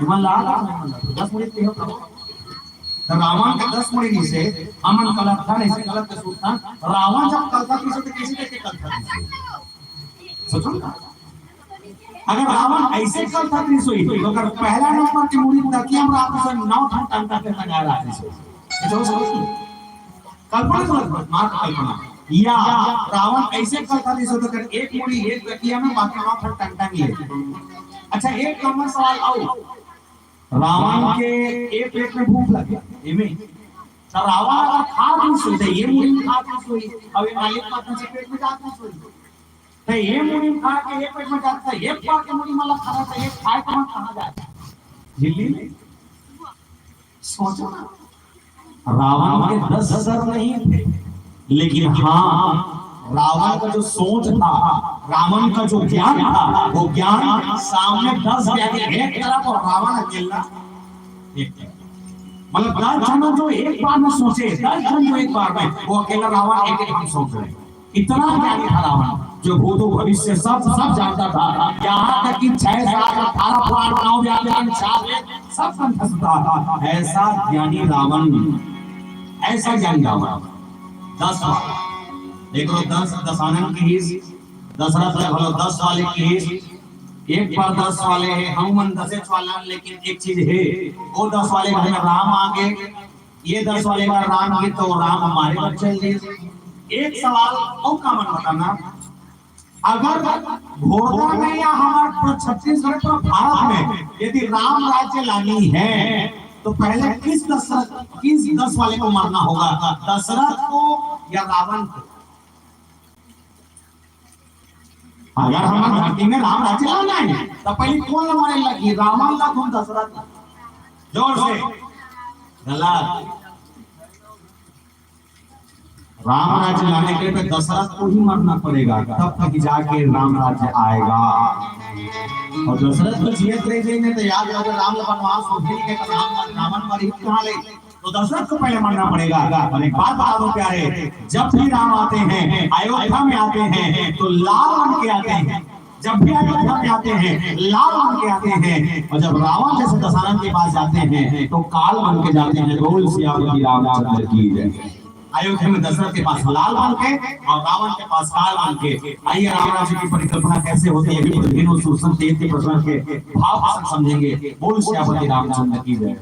मन ला 10 मुड़ी पे होता। तो रावण के 10 मुड़ी से अमन कलथा नहीं से गलत के सूता। रावण जब कलथा भी सोते कैसे कैसे कलथा भी सोचो ना। अगर रावण ऐसे कलथा भी सोई, तो अगर पहला नंबर की मुड़ी तकिया हम रात से 9 घंटा तक लगा रहा है। कल्पना मार कल्पना, या रावण ऐसे करता नहीं सोता कर 1 मुड़ी 1 तकिया में बाकी 9 घंटा नहीं है। अच्छा, एक कॉमन सवाल आओ, रावण के एक पेट में भूख लग गया इमे, तो रावण अगर खा नहीं सोते, ये मुड़ी खा नहीं सोई, अब ये मालिक का से पेट में जाता सोई, तो ये मुड़ी खा के एक पेट में जाता है, एक खा के मुड़ी मतलब खा रहा था, एक खाए तो कहां जाता दिल्ली में? सोचो ना, रावण के 10 सर नहीं थे, लेकिन हाँ रावण का जो सोच था, रावण का जो ज्ञान था, वो ज्ञान सामने 10 एक तरफ और रावण अकेला एक तरफ। मतलब 10 जन जो एक बार में सोचे, 10 जन जो एक बार में, वो अकेला रावण एक हम सोच रहे। इतना ज्ञानी था रावण, जो भूतो भविष्य सब जानता था। यहाँ तक कि 6 साल 18 पुराण 9 व्याकरण 4 सब कंठस्थ था। ऐसा ज्ञानी रावण, ऐसा ज्ञानी रावण 10 देखो 10 दशानन की हिस, दशरथ लगभग 10 वाले की हिस, एक पर 10 वाले हैं, हनुमान 10 वाला, लेकिन एक चीज है, वो 10 वाले का राम आगे, ये 10 वाले का राम की, तो राम हमारे बच्चे लिए। एक सवाल और कॉमन बताना, अगर घोड़ा में या हमारे छत्तीसगढ़ पर भारत में यदि राम राज्य लानी है, तो पहले किस 10 वाले को मारना होगा, दशरथ को या रावण को? अगर हम धरती में राम राज्य लाना है तो पहले कौन मारे लगी रावण ला तुम दशरथ जोर से गलत। राम राज्य लाने के लिए दशरथ को ही मरना पड़ेगा तब तक जाके राम राज्य आएगा। और दशरथ को जियत रह जाएंगे तो याद रखो राम वनवास हो के रावण पर कहां ले तो दशरथ को पहले मरना पड़ेगा। और एक बात बता दो प्यारे, जब भी राम आते हैं अयोध्या में आते हैं तो लाल बन के आते हैं। जब भी अयोध्या में आते हैं लाल बन के आते हैं और जब रावण जैसे दशरथ के पास जाते हैं तो काल बन के जाते हैं। बोल सियावती रामचंद्र की जय। अयोध्या में दशरथ के पास लाल बन के और रावण के पास काल बन के। आइए राम राज्य की परिकल्पना कैसे होती है विभिन्न सूक्ष्म के प्रश्न के भाव से समझेंगे। बोल सियावती रामचंद्र की जय।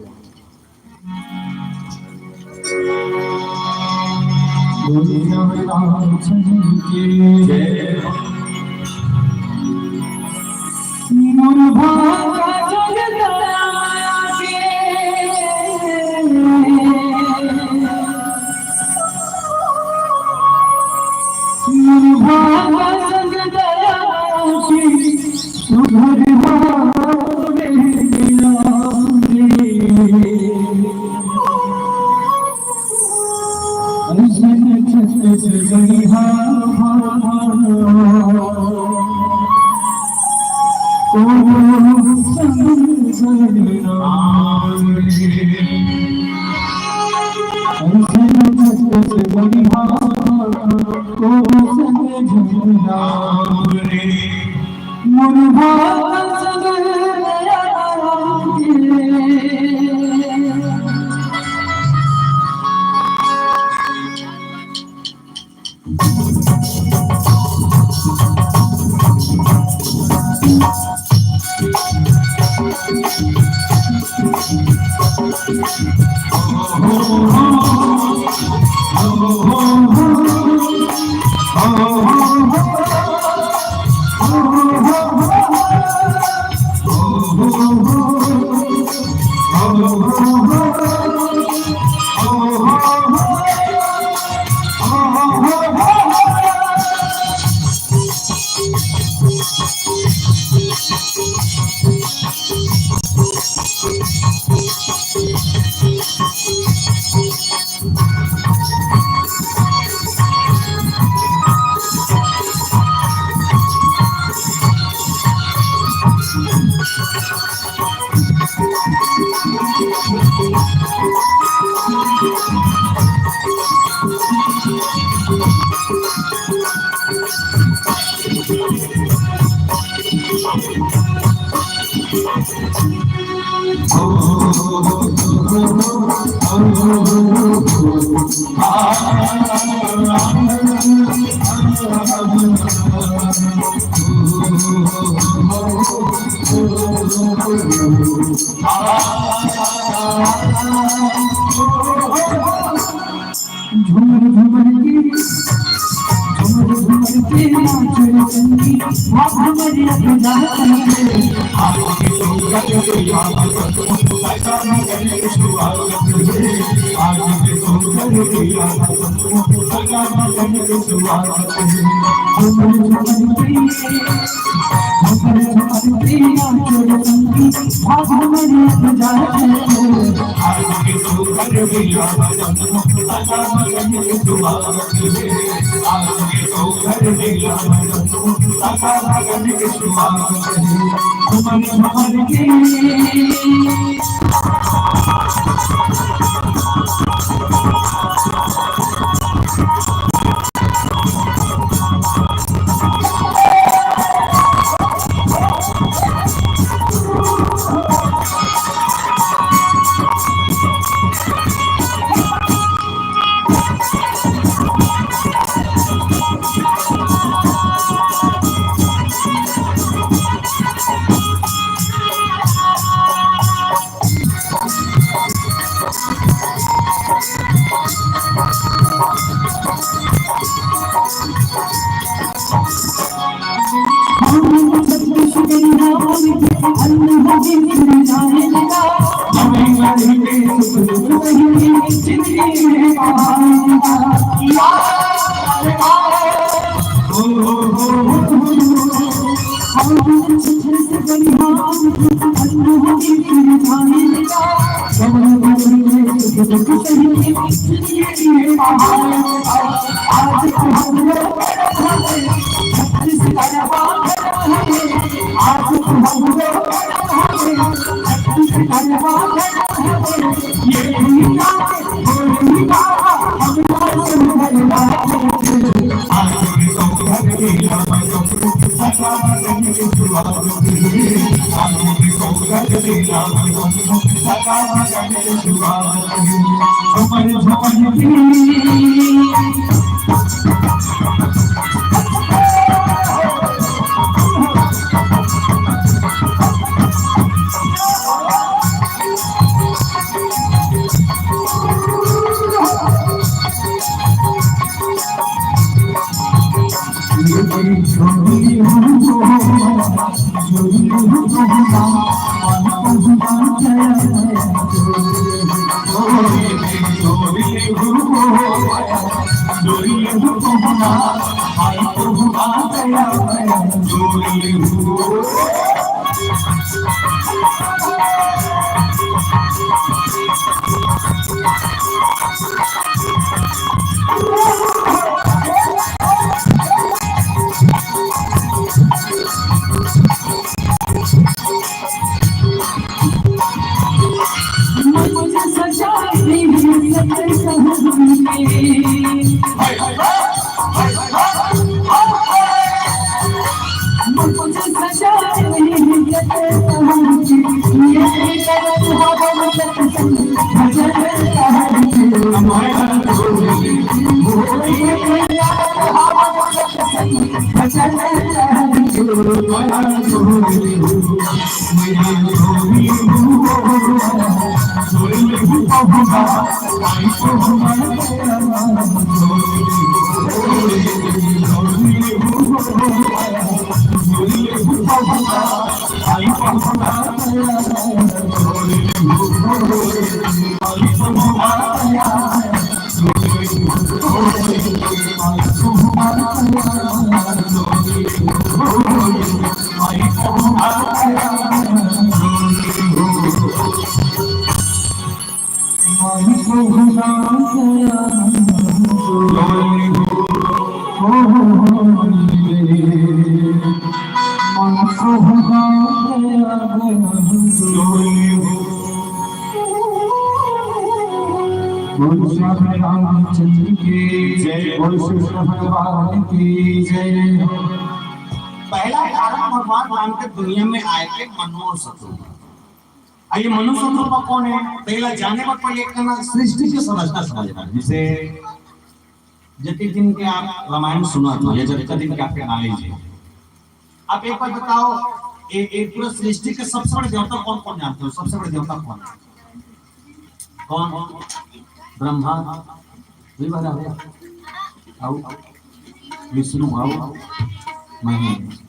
रामचंद्र की जय, बोल श्री भगवान की जय। पहला कारण भगवान राम के दुनिया में आए थे मनमोहन शत्रु। आइए मनमोहन शत्रु का कौन है? पहला जाने पर पहले एक ना सृष्टि की संरचना समझना। जैसे जति दिन के आप रामायण सुना था या जति दिन के आपके नॉलेज है, आप एक बार बताओ एक पूरा सृष्टि के सबसे बड़े देवता कौन कौन जानते हो? सबसे बड़े देवता कौन है? कौन? ब्रह्मा, विष्णु, महेश।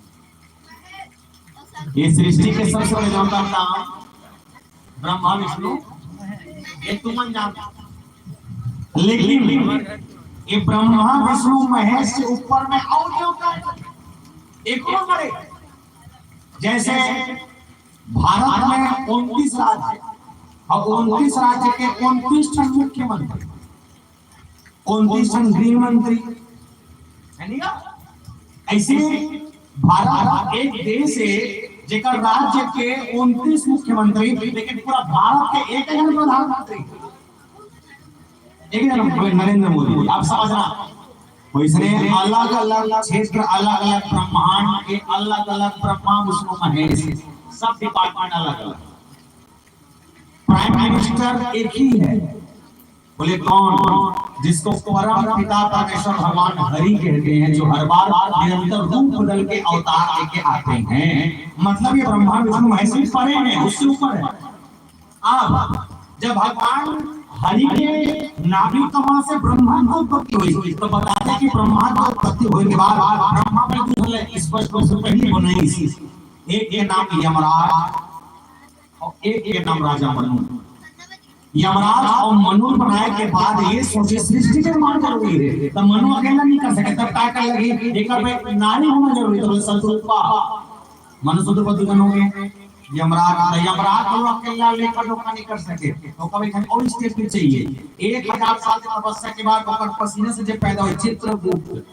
ये सृष्टि के सबसे बड़े देवता का ब्रह्मा विष्णु, ये तुम जानते। लेकिन ये ब्रह्मा विष्णु महेश से ऊपर में और देवता एक और बड़े। जैसे भारत में 29 राज्य है और 29 राज्य के 29 जन मुख्यमंत्री, 29 जन गृह मंत्री है नहीं? ऐसे भारत एक देश है जेकर राज्य के 29 मुख्यमंत्री, लेकिन पूरा भारत के एक जन प्रधानमंत्री, एक जन नरेंद्र मोदी। आप समझना, वैसे अलग अलग क्षेत्र, अलग अलग ब्रह्मांड के अलग अलग ब्रह्मा विष्णु महेश, सब डिपार्टमेंट अलग अलग। प्राइम मिनिस्टर एक ही है, बोले कौन? जिसको परम पिता परमेश्वर भगवान हरि कहते हैं, जो हर बार निरंतर रूप बदल के अवतार लेके आते हैं। मतलब ये ब्रह्मा विष्णु महेश से परे हैं, उससे ऊपर है। अब जब भगवान हरि के नाभि कमल से ब्रह्मा की उत्पत्ति हुई, तो बताते हैं कि ब्रह्मा की उत्पत्ति होने के बाद ब्रह्मा में दूसरे स्पष्ट रूप से पहली बनाई थी। एक के नाम यमराज और एक के नाम राजा मनु। यमराज और मनु बनाए के बाद ये सोचे सृष्टि के निर्माण जरूरी है, तब मनु अकेला नहीं कर सके, तब क्या कर लगे एक नारी होना जरूरी। तो संतुल्पा मनुष्य पति बनोगे यमराज को अकेला लेकर धोखा नहीं कर सके तो कभी कभी और स्टेप पे चाहिए 1000 साल की तपस्या के बाद ओकर पसीने से जो पैदा हुए चित्रगुप्त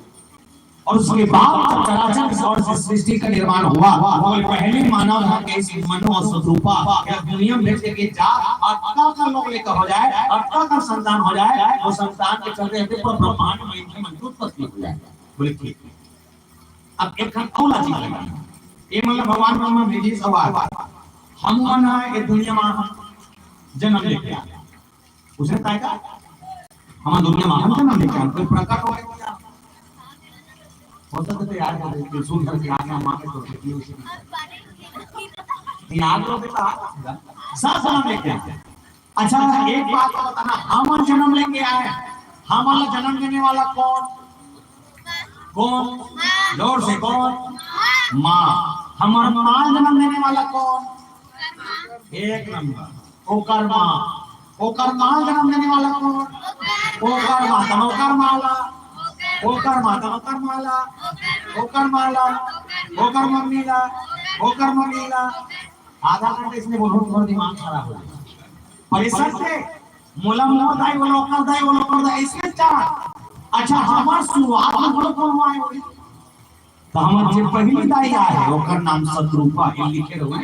और उसके बाद चराचर और सृष्टि का निर्माण हुआ और पहले मानव था कि इस मनु और शत्रुपा या दुनिया में भेज के जा अट्टा का लोग लेकर हो जाए अट्टा का संतान हो जाए वो संतान के चलते रहते पूरा ब्रह्मांड में इनकी मन उत्पत्ति हो जाए बोले ठीक अब एक खोला जी लगा ये मतलब भगवान ब्रह्मा भेजी सवाल हम मना ये दुनिया में जन्म लेके आए उसने कहा था हम दुनिया में हम जन्म लेके आए कोई प्रकट हो गया होता तो यार बोले सुन करके आके मां के तो देखिए उसे याद लो बेटा सब जन्म लेके आए अच्छा एक बात बताना हम जन्म लेके आए हमारा जन्म देने वाला कौन कौन जोर से कौन मां हमारा मां जन्म देने वाला कौन एक नंबर ओकर मां जन्म देने वाला कौन ओकर माला ओकर मम्मीला आधा घंटे इसमें बोलो थोड़ा दिमाग खराब हो जाए परिसर से मोला दाई बोलो कर दाई इसके चार अच्छा हमार शुरुआत में बोलो कौन हुआ है तो हमार जो पहली दाई आए ओकर नाम शत्रुपा ये लिखे हुए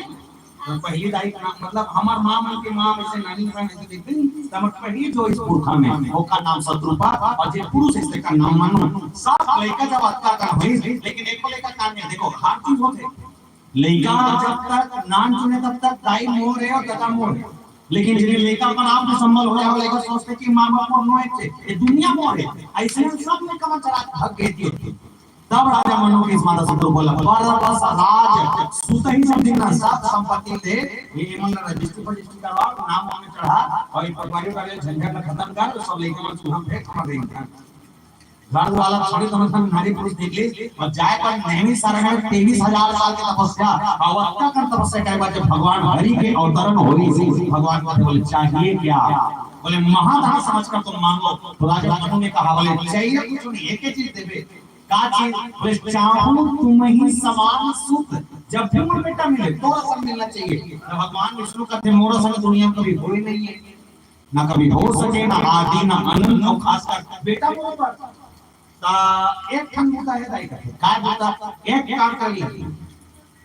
तो पहली दाई का नाम मतलब हमार मां मन के मां ऐसे नानी का ऐसे देखते नहीं तो हमार पहली जो इस पुरखा में ओकर नाम शत्रुपा और जो पुरुष इसके का नाम मनु सब लड़का जब अक्का का हुई लेकिन एक को लेकर काम नहीं देखो हर चीज होते लड़का जब तक नाम सुने तब तक दाई मोर है और दादा मोर है लेकिन जिन्हें लड़का अपन आप जो संभल हो जाए लड़का सोचते कि मां बाप और मोह है ये दुनिया मोर है ऐसे सब में कमा चला हक कहती होती तब राजा मनु के इस माता शत्रु बोला बस राज सुत ही सब दिन सब संपत्ति दे ये मतलब रजिस्ट्री पर रजिस्ट्री करवा नाम में चढ़ा और ये पटवारी वाले झंझट में खत्म कर सब लेके मन सुहा फेंक कर देंगे राज वाला छोड़ी तो नारी पुरुष देख ले और जाए पर नहीं सारा में 23000 साल की तपस्या अवस्था कर तपस्या के बाद जब भगवान हरि के अवतरण होई थी भगवान को बोले चाहिए क्या बोले महाधन समझकर तुम मांगो तो राजा मनु ने कहा बोले चाहिए कुछ नहीं एक ही चीज देबे का चीज बोले चाहूं तुम ही समान सुख जब भी मोर बेटा मिले तो सब मिलना चाहिए तो भगवान विष्णु का थे मोर संग दुनिया में कभी कोई नहीं है ना कभी हो सके ना आदि ना अनंत और खासकर बेटा मोर पर ता एक खन मुद्दा है दाई का मुद्दा एक काम कर लिया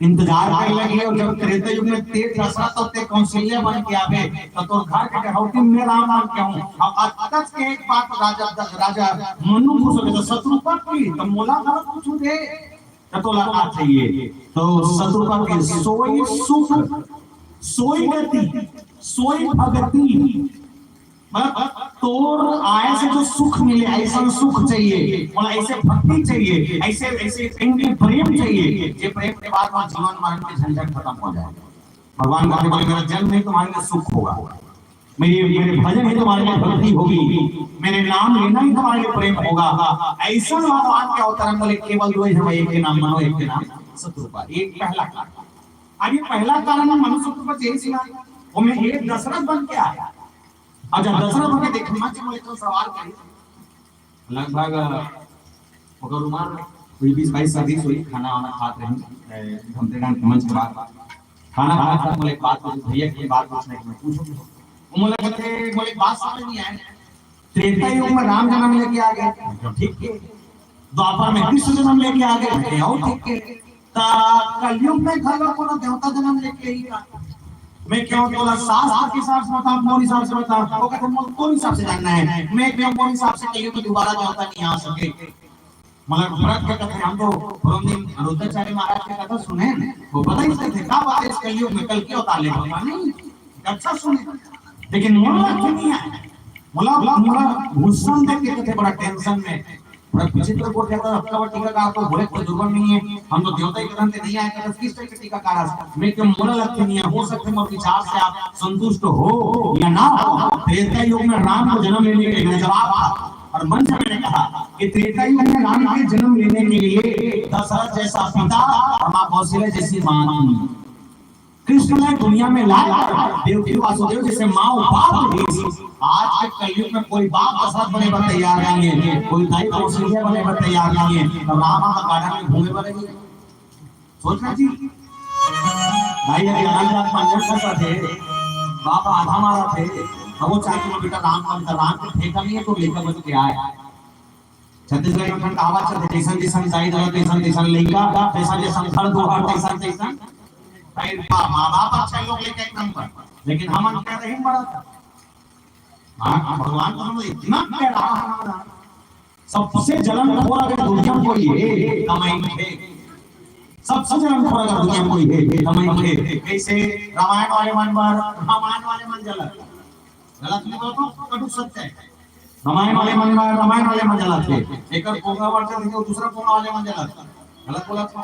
इंतजार कर लगी और जब त्रेता युग में तेज रसा तो ते कौशल्या बन के आवे तो तोर घर के कहौती में राम नाम कहूं अब अतच के एक बात राजा मनु खुश हो गया शत्रुपा की तो मोला घर कुछ दे तो लगा चाहिए तो शत्रुपा के सोई सुख सोई गति सोई भगति मतलब तोर आए से जो सुख मिले ऐसा सुख चाहिए और ऐसे भक्ति चाहिए ऐसे ऐसे इनके प्रेम चाहिए ये प्रेम के बाद में जीवन मरण के झंझट खत्म हो जाए भगवान का बोले मेरा जन्म है तुम्हारे लिए सुख होगा मेरे भजन है तुम्हारे लिए भक्ति होगी मेरे नाम लेना ही तुम्हारे लिए प्रेम होगा ऐसा भगवान के अवतरण बोले केवल दो है एक के नाम मनो एक के नाम शत्रुपा एक पहला कारण अब ये पहला कारण मनु शत्रुपा जैसे सिला वो में एक दशरथ बन के आया अच्छा दशरथ होके देखो मंच में एक सवाल करी लगभग अगर उमर 20-22 शादी हुई खाना वाना खाते रहे हम तेरान के मंच के बाद खाना खाना खा बोले बात भैया की बात पूछने की मैं पूछूं बोले कहते बोले बात समझ नहीं आई त्रेता युग में राम जन्म लेके आ गए ठीक है द्वापर में कृष्ण जन्म लेके आ गए और ठीक है ता कलयुग में घर को ना देवता जन्म लेके ही का मैं क्यों बोला शास्त्र के हिसाब से बताऊं कौन हिसाब से बताऊं वो कहते हैं कौन हिसाब से जानना है मैं क्यों कौन हिसाब से कहियो कि दोबारा देवता नहीं आ सके मतलब भरत का कथा हम तो पुरंदर अरुद्धाचार्य महाराज की कथा सुने वो पता ही नहीं थे क्या बात है इस कलयुग में कल की अवतार लेगा नहीं अच्छा सुने लेकिन मोला नहीं है मोला गुस्सा देख के कथे बड़ा टेंशन में बड़ा विचित्र को कहता है आपका टीका का आपको भोले कोई दुर्बल नहीं है हम तो देवता ही कथन से नहीं आए कि किस तरह के टीका कार मैं क्यों मोला लगती नहीं है हो सकते हैं विचार से आप संतुष्ट हो या ना हो त्रेता युग में राम को जन्म लेने के लिए जवाब था और मंच में मैंने कहा कि त्रेता युग में राम के जन्म लेने के लिए दशरथ जैसा पिता और मां कौशल्या जैसी मां कृष्ण ने दुनिया में लाया देवकी वासुदेव जैसे मां और बाप भेजी आज के कलयुग में कोई बाप दशरथ बने पर तैयार नहीं है कोई दाई कौशल्या बने पर तैयार नहीं है तो राम का गार्डन में घूमे पड़ेगी सोचना जी भाई अभी आनंद पंजर खा थे, बाप आधा मारा थे, अब वो 4 किलोमीटर राम को फेंका नहीं है तो लेकर बच गया है। छत्तीसगढ़ में ठंड कहावत चलते जैसन जैसन जाई दला तैसन तैसन लइका तैसन जैसन घर दुआर तैसन तैसन भाई माँ बाप अच्छा लोग लेके एक नंबर, लेकिन हम क्या रही बड़ा था। हाँ भगवान को हम इतना प्यारा हमारा सबसे जलन खोर अगर दुनिया में कोई है कमाई है, सबसे जलन खोर अगर दुनिया में कोई है कमाई है। कैसे रामायण वाले मन जलत गलत नहीं बोलता कटु सत्य है। रामायण वाले मन जलत थे एक कोंगा वर्षा देखो दूसरा कोंगा वाले मन जलत गलत बोला था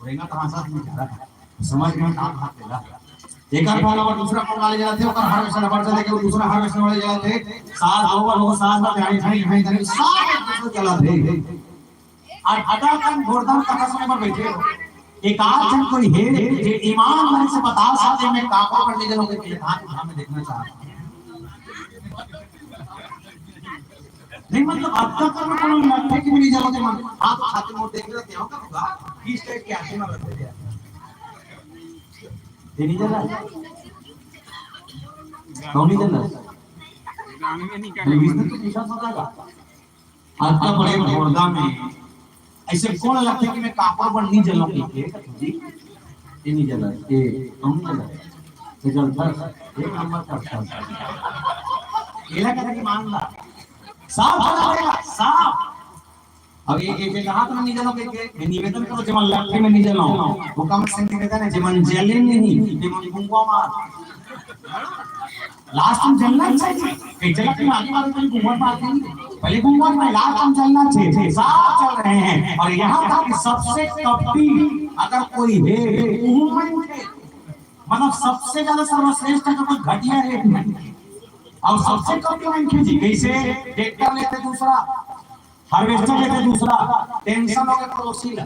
रेंगा तमाशा नहीं जा रहा समझ में काम हाथ देला एक कोंगा और दूसरा कोंगा वाले जलत थे और हार्वेस्टर वर्षा देखो दूसरा हार्वेस्टर वाले जलत थे साथ ओवर हो साथ में गाड़ी खड़ी खड़ी खड़ी सब दूसरे जलत थे और अदा kan घोड़दम कथा सुने पर बैठे एक आध जन कोई है जो ईमान से बता सकते मैं काका पर ले चलोगे कि हाथ में देखना चाहता नहीं मतलब अब तक तो कोई लगता कि नहीं जाओगे मन आप छाती मोड़ देख रहे हो क्या होगा किस टाइप की आंखें में रखते हैं ये नहीं जला कौन नहीं जला टेलीविजन तो निशा सदागा आज का बड़े घोड़दा में ऐसे कौन लगता है कि मैं कापर पर नहीं जलूंगी जी ये नहीं जला ये कौन नहीं जला ये जलता एक नंबर का अच्छा ये लगा कि मान ला साफ पड़ेगा साफ अब ये कहा तो नहीं जलो के निवेदन करो जमन लक्ष्य में नहीं जलो वो कम से निवेदन है जमन जले नहीं जमन गुंगवा मार लास्ट में जलना चाहिए कई जगह पे आगे वाले कोई गुंगवा मार नहीं पहले गुंगवा में लास्ट में जलना चाहिए साफ चल रहे हैं और यहां तक कि सबसे कपटी अगर कोई है मतलब सबसे ज्यादा सर्वश्रेष्ठ जो घटिया है और सबसे कम पेमेंट कीजिए कैसे ट्रैक्टर लेते दूसरा हार्वेस्टर लेते दूसरा टेंशन हो गया पड़ोसी ला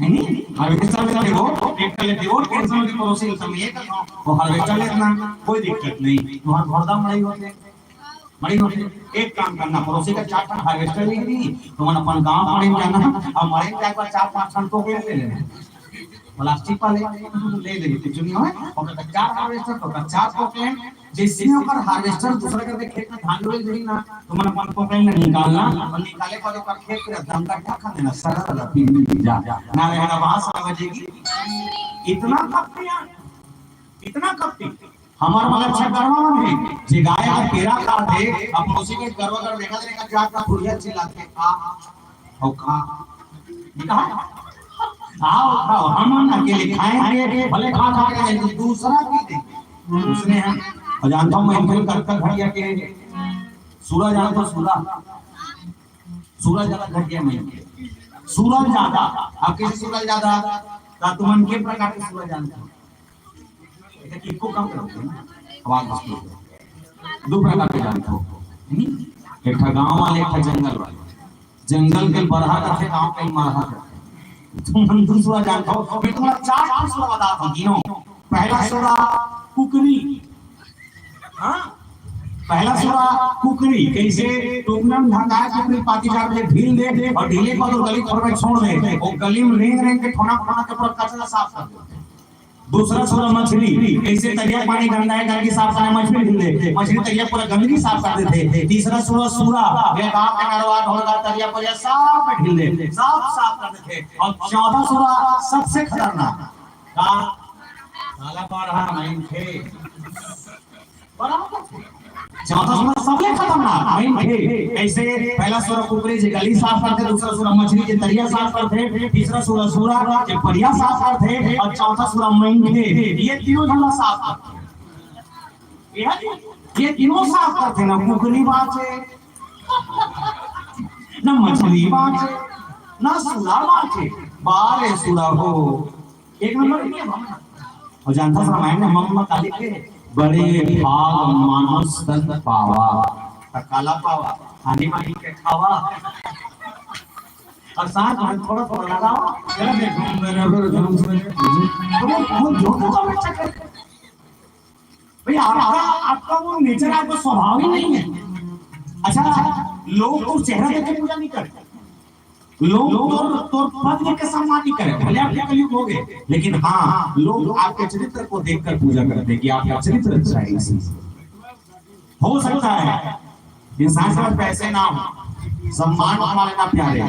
नहीं हार्वेस्टर लेते हो ट्रैक्टर लेते हो टेंशन हो गया पड़ोसी ला समय एक वो हार्वेस्टर लेना कोई दिक्कत नहीं तुम्हारा घोड़दा मड़ी होते एक काम करना पड़ोसी का 4 टन हार्वेस्टर ले ली तुम अपन गांव मड़ी में जाना और मड़ी में जाकर 4-5 टन टोकरी ले लेना प्लास्टिक वाले ले लेंगे चुनियो है और 4 हार्वेस्टर तो 4 टोकरी जैसे ऊपर हार्वेस्टर दूसरा करके खेत में धान रोल देही ना तो मन अपन को कहीं निकालना और निकाले पर ऊपर खेत के दम का क्या देना सरल पी जा ना रहेगा वहां से बजेगी इतना कपटी हमार मगर अच्छा करवावन है जे गाय का पेरा काट दे अब उसी के गरवा कर देखा देने का क्या का फुरिया चिल्लाते खा और खा ये कहा आओ हम अकेले खाएंगे भले खा के दूसरा की दे उसने हम जानता हूं मैं इनके करता घड़िया के सूरज ज्यादा सूरज ज्यादा घटिया मैं सूरज ज्यादा अब किसी सूरज ज्यादा का तुम के प्रकार के सूरज जानते हो एक किसको कम करते हैं आवाज बस दो प्रकार के जानते हो एक गांव वाले एक जंगल वाले जंगल के बरहा करते गांव के मरहा करते तुम दूसरा जानते हो मैं तुम्हारा 4 सूरज बताता हूं तीनों पहला सूरज कुकरी हाँ पहला सूरा कुकरी कैसे टोकनम ढंगा कुकरी पाती जा के ढील दे और ढीले को तो गली खोर में छोड़ दे और गली में रेंग के ठोना के पूरा कचरा साफ कर दे। दूसरा सूरा मछली कैसे तरिया पानी गंदा है करके साफ करना मछली ढील दे मछली तरिया पूरा गंदगी साफ कर देते थे। तीसरा सूरा ये गांव के नरवा ढोलगा तरिया पूरा साफ ढील दे साफ कर देते। और चौथा सूरा सबसे खतरनाक का काला पारा नहीं थे चौथा सूरज सबसे खतरनाक नहीं थे। ऐसे पहला सूरज कुकरी जे गली साफ करते दूसरा सूरज मछली जे तरिया साफ करते तीसरा सूरज जे परिया साफ करते और चौथा सूरज मैन थे ये तीनों जगह साफ करते ये तीनों साफ करते ना कुकरी बाचे ना मछली बाचे ना सूरा बाचे बारे सूरा हो एक नंबर की और जानता रामायण में मम्मा काली के बड़े भाग मानस तन पावा काला पावा खाने वाली के खावा और साथ में थोड़ा लगाओ भाई आपका वो नेचर आपका स्वभाव ही नहीं है। अच्छा लोग तो चेहरा देख के पूजा नहीं करते लोग तो पद के सम्मान नहीं करें, भले आपके कलयुग हो गए, लेकिन हाँ लोग आपके चरित्र को देखकर पूजा करते हैं कि आपका चरित्र अच्छा है। हो सकता है इंसान के पैसे ना हो, सम्मान हमारे ना प्यारे,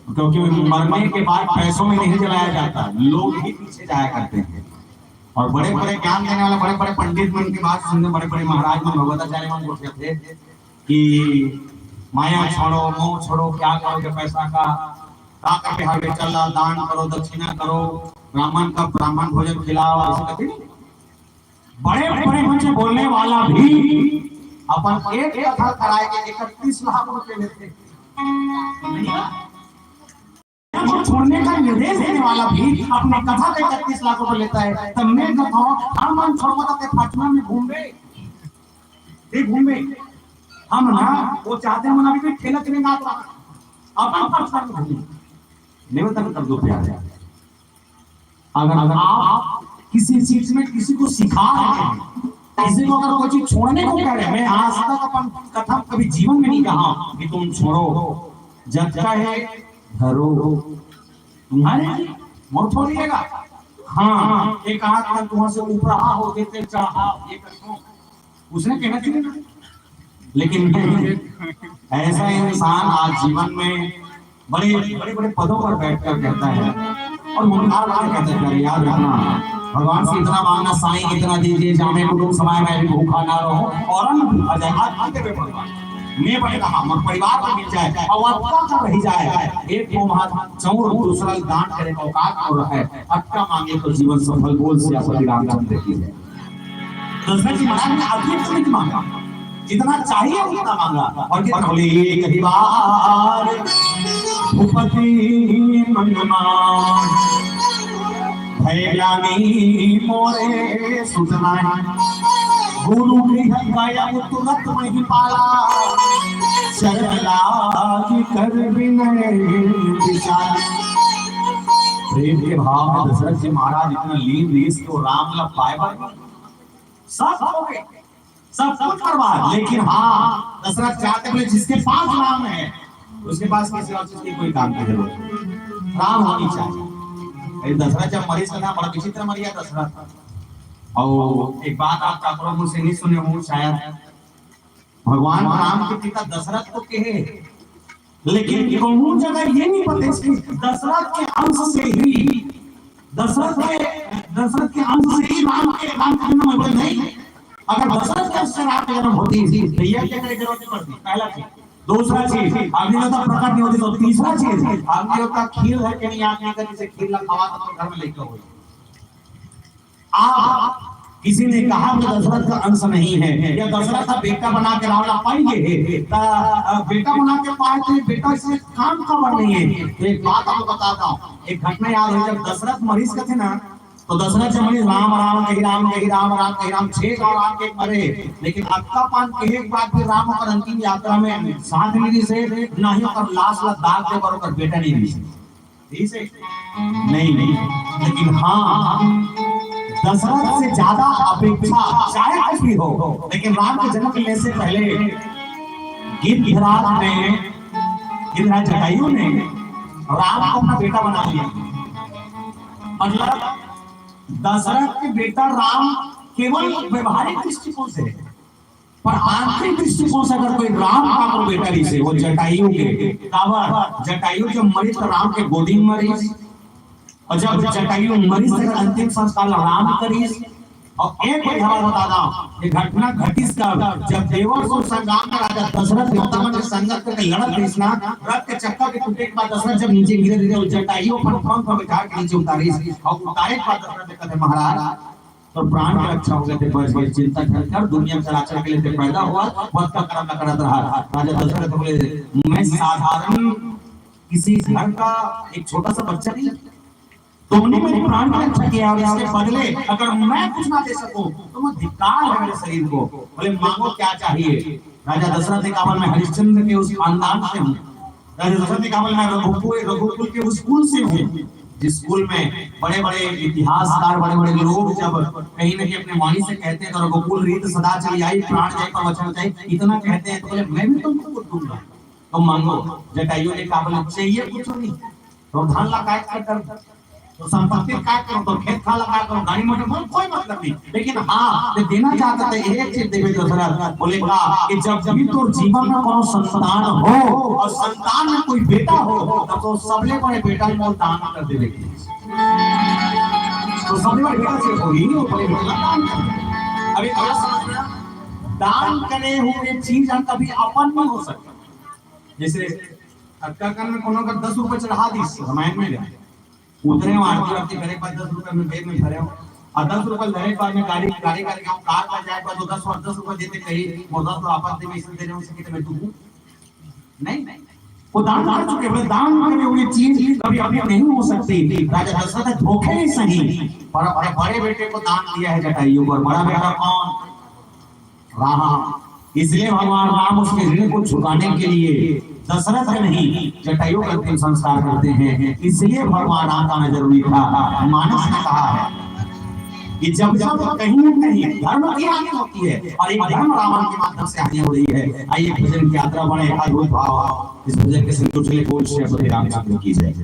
क्योंकि मरने के बाद पैसों में नहीं जलाया जाता, लोग ही पीछे जाया करते हैं। और बड़े बड़े ज्ञान देने वाले बड़े बड़े पंडित मन की बात सुनने, बड़े बड़े महाराज मन भगवताचार्य मन बोलते थे कि माया छोड़ो, मोह छोड़ो, क्या करोगे पैसा का करके हर चला, दान करो, दक्षिणा करो, ब्राह्मण भोजन खिलाओ, ऐसे कहते नहीं। बड़े बड़े मुझे बोलने वाला भी अपन एक कथा कराए के 31 लाख रुपए लेते, छोड़ने का निर्देश देने वाला भी अपने कथा पे 31 लाख रुपए लेता है। तब मैं बताओ हम मन छोड़वा तो फातिमा में घूमे हम ना, वो चाहते हैं अभी ठेला चलेगा अपन निवेदन कर दो प्यार। अगर आप किसी चीज में किसी को सिखा रहे हैं, किसी को अगर कोई चीज छोड़ने को कह रहे हैं, मैं आज तक अपन कथा कभी जीवन में नहीं कहा कि तुम छोड़ो, जब चाहे धरो, तुम्हारे मोर छोड़िएगा। हाँ एक हाथ तक वहां से ऊपर हो देते चाहा, ये करो उसने कहना चाहिए, लेकिन ऐसा इंसान आज जीवन में बड़े बड़े बड़े पदों पर बैठकर कहता है और मुनकार वाले कहते हैं याद रखना भगवान से इतना मांगना, साईं इतना दीजिए जामे कुटुंब समाए मैं भी भूखा ना रहूं और अन्न भूखा जाए। आज आते हुए भगवान मैं बड़े कहा हम परिवार को मिल जाए और अटका कर रह जाए, एक को हाथ चौर दूसरा दान करे औकात हो रहा है, अटका मांगे तो जीवन सफल बोल सियापति रामचंद्र की है। दशरथ जी महाराज ने अधिक नहीं मांगा, जितना चाहिए उतना मांगा और कितना बोले कई बार भूपति मनमान भय ज्ञानी मोरे सुतना गुरु गृह गया तुरंत नहीं पाला शरण लागी कर विनय विचार। प्रेम के भाव में दशरथ जी महाराज इतना लीन देश को राम लग पाए, सब हो गए, सब कुछ बर्बाद, लेकिन हाँ दशरथ चाहते बोले जिसके पास राम है उसके पास किसी और चीज की कोई काम की जरूरत नहीं, राम होनी चाहिए। दशरथ जब मरीज का बड़ा विचित्र मर गया दशरथ, और एक बात आप ठाकुरों मुझसे नहीं सुने हो शायद, भगवान राम के पिता दशरथ को कहे, लेकिन कहूं जगह ये नहीं पता दशरथ के अंश से ही दशरथ के अंश से ही राम के जन्म हुआ नहीं। अगर दशरथ के अंश से राम का जन्म होती तो यह क्या करे जरूरत पड़ती, पहला चीज। दूसरा चीज अग्निदेवता प्रकट नहीं होती, तो तीसरा चीज अग्निदेवता खीर है कि नहीं, आगे अगर इसे खीर लखवा तो घर में लेकर हो। आप किसी ने कहा कि दशरथ का अंश नहीं है या दशरथ का बेटा बना के रावण पाएंगे, बेटा बना के पाए तो बेटा इसमें काम खबर नहीं है। तो एक बात आपको बताता हूँ, एक घटना याद है, जब दशरथ मरीज का थे ना, तो दशरथ जब मरीज राम राम कही राम कही राम राम कही राम 6 बार राम के मरे, लेकिन अक्का पान के एक बार फिर राम और अंतिम यात्रा में साथ मिली से नहीं और लाश ला दाग दे पर बेटा नहीं मिली से नहीं, लेकिन हाँ दशरथ से ज्यादा अपेक्षा चाहे कुछ भी हो, लेकिन राम के जन्म लेने से पहले गिरिराज जटायु ने राम को अपना बेटा बना लिया। मतलब दशरथ के बेटा राम केवल व्यवहारिक दृष्टिकोण से, पर आंतरिक दृष्टिकोण से अगर कोई राम का कोई बेटा से वो जटायु के जटायु जब मरी तो राम के गोदी में मरी, और जब जटायु मरी से अंतिम संस्कार राम करी। और एक बात बताता हूं, ये घटना घटिस का जब देवर संग्राम का राजा दशरथ गौतम ने संगत करके लड़त कृष्णा रथ के चक्कर के टूटे के बाद दशरथ जब नीचे गिरे धीरे जटायु पर पंख पर बैठा के नीचे उतारी और उतारे के बाद दशरथ ने कहा महाराज तो प्राण की रक्षा हो गए थे, बस चिंता कर दुनिया चलाचल के लिए पैदा हुआ, वक्त का कर्म न करत रहा। राजा दशरथ बोले मैं साधारण किसी घर का एक छोटा सा बच्चा नहीं, तुमने मेरे प्राण की रक्षा किया और इसके बदले अगर मैं कुछ ना दे सकूं तो मैं धिक्कार है मेरे शरीर को। बोले मांगो क्या चाहिए। राजा दशरथ ने कहा मैं हरिश्चंद्र के उस खानदान से हूं। राजा दशरथ ने कहा मैं रघुकुल के उस कुल से हूं जिस स्कूल में बड़े बड़े इतिहासकार बड़े बड़े लोग जब कहीं न कहीं अपने वाणी से कहते हैं तो रघुकुल रीत सदा चली आई, प्राण जाए पर वचन जाए, इतना कहते हैं। तो बोले मैं भी तुमको कुछ दूंगा। तो मांगो जटायु ने कहा बोले चाहिए कुछ नहीं तो धान लगा कर तो संपत्ति काय करो तो खेत खा लगा करो गाड़ी मोटर बोल कोई मतलब नहीं लेकिन हाँ ये देना चाहता था एक चीज देवे दशरथ बोले कहा कि जब भी तो जीवन में कोनो संतान हो और संतान में कोई बेटा हो तो सबले बड़े बेटा को दान कर देवे तो सबले बड़े बेटा से होगी वो बड़े बेटा दान कर अभी थोड़ा समझ रहा दान करे हुए चीज कभी अपन नहीं हो सकता जैसे अक्का कान में कोनो का 10 रुपए चढ़ा दी रामायण में गया उतरे आरती वारती करे पर 10 रुपए में बैग में भरे हो और 10 रुपए लड़े बाद में गाड़ी करके हम कार पर जाए पर तो 10 रुपए देते कहीं मोदा तो आपस में इसमें दे रहे हो उसे कितने में दूं नहीं वो दान कर चुके बोले दान करने वाली चीज कभी अपनी नहीं हो सकती राजा दशरथ धोखे ही सही पर अपने बड़े बेटे को दान दिया है जटायु पर बड़ा बेटा कौन राम इसलिए भगवान राम उसके ऋण को चुकाने के लिए दशरथ नहीं जटायु का अंतिम संस्कार करते हैं इसलिए भगवान राम का जरूरी था मानस ने कहा है कि जब जब कहीं न कहीं धर्म की हानि होती है और एक धर्म रावण के माध्यम से हानि हो रही है आइए भजन की यात्रा बड़े अद्भुत भाव इस भजन के संतोष के बोल श्री श्री रामचंद्र की जय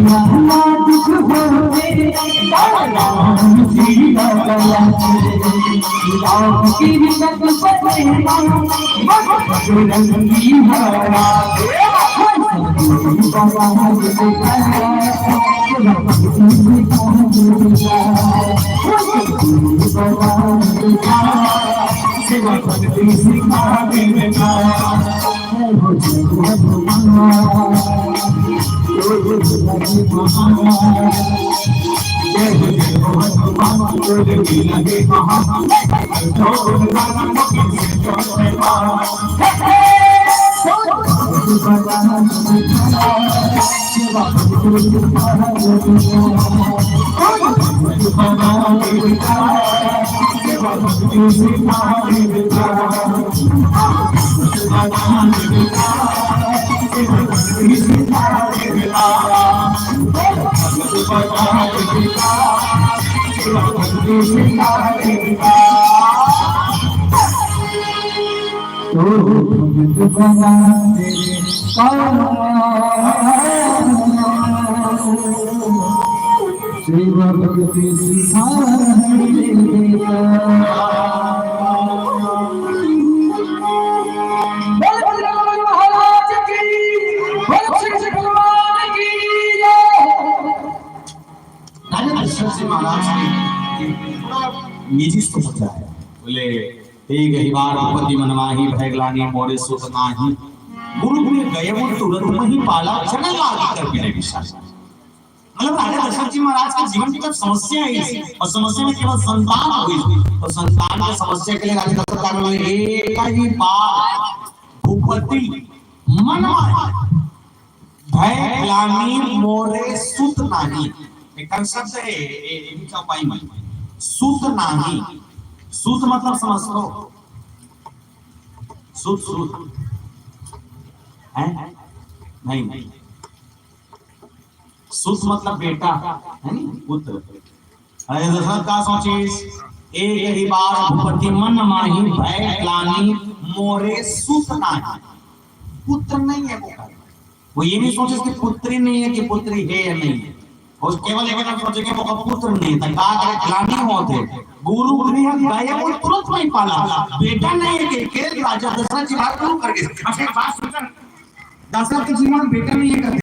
ना दुख होते राम जी गया राम की विगत बनेगा बजरंगी महाराज सेवा भक्ति सिखा देना सेवा भक्ति सिखा निजी समझा है बोले एक ही बार भूपति मनमाही भय ग्लानि मोरे सुख नाही गुरु ने गए वो तुरंत में ही पाला चढ़ा लागी कर बिना विश्वास मतलब राजा दशरथ जी महाराज के जीवन की जब समस्या आई और समस्या में केवल संतान हुई तो संतान की समस्या के लिए राजा दशरथ ने एक ही बार भूपति मनमाही भय ग्लानि मोरे सुख नाही एक शब्द है इनका उपाय में सूत नाही सूत मतलब समझ लो सूत सूत है नहीं सूत मतलब बेटा है नहीं पुत्र अरे दशरथ का सोचिस एक ही बार भूपति मन माही भय ग्लानि मोरे सूत नाही पुत्र नहीं है वो ये नहीं सोचे कि पुत्री नहीं है कि पुत्री है या नहीं है और केवल एक बार सोचे कि वो पुत्र नहीं था का करे ग्लानि होते गुरु गृह गया वो तुरंत नहीं पाला बेटा नहीं है कि राजा दशरथ जी बात क्यों कर गए अच्छा बात सुन दशरथ जी में बेटा नहीं है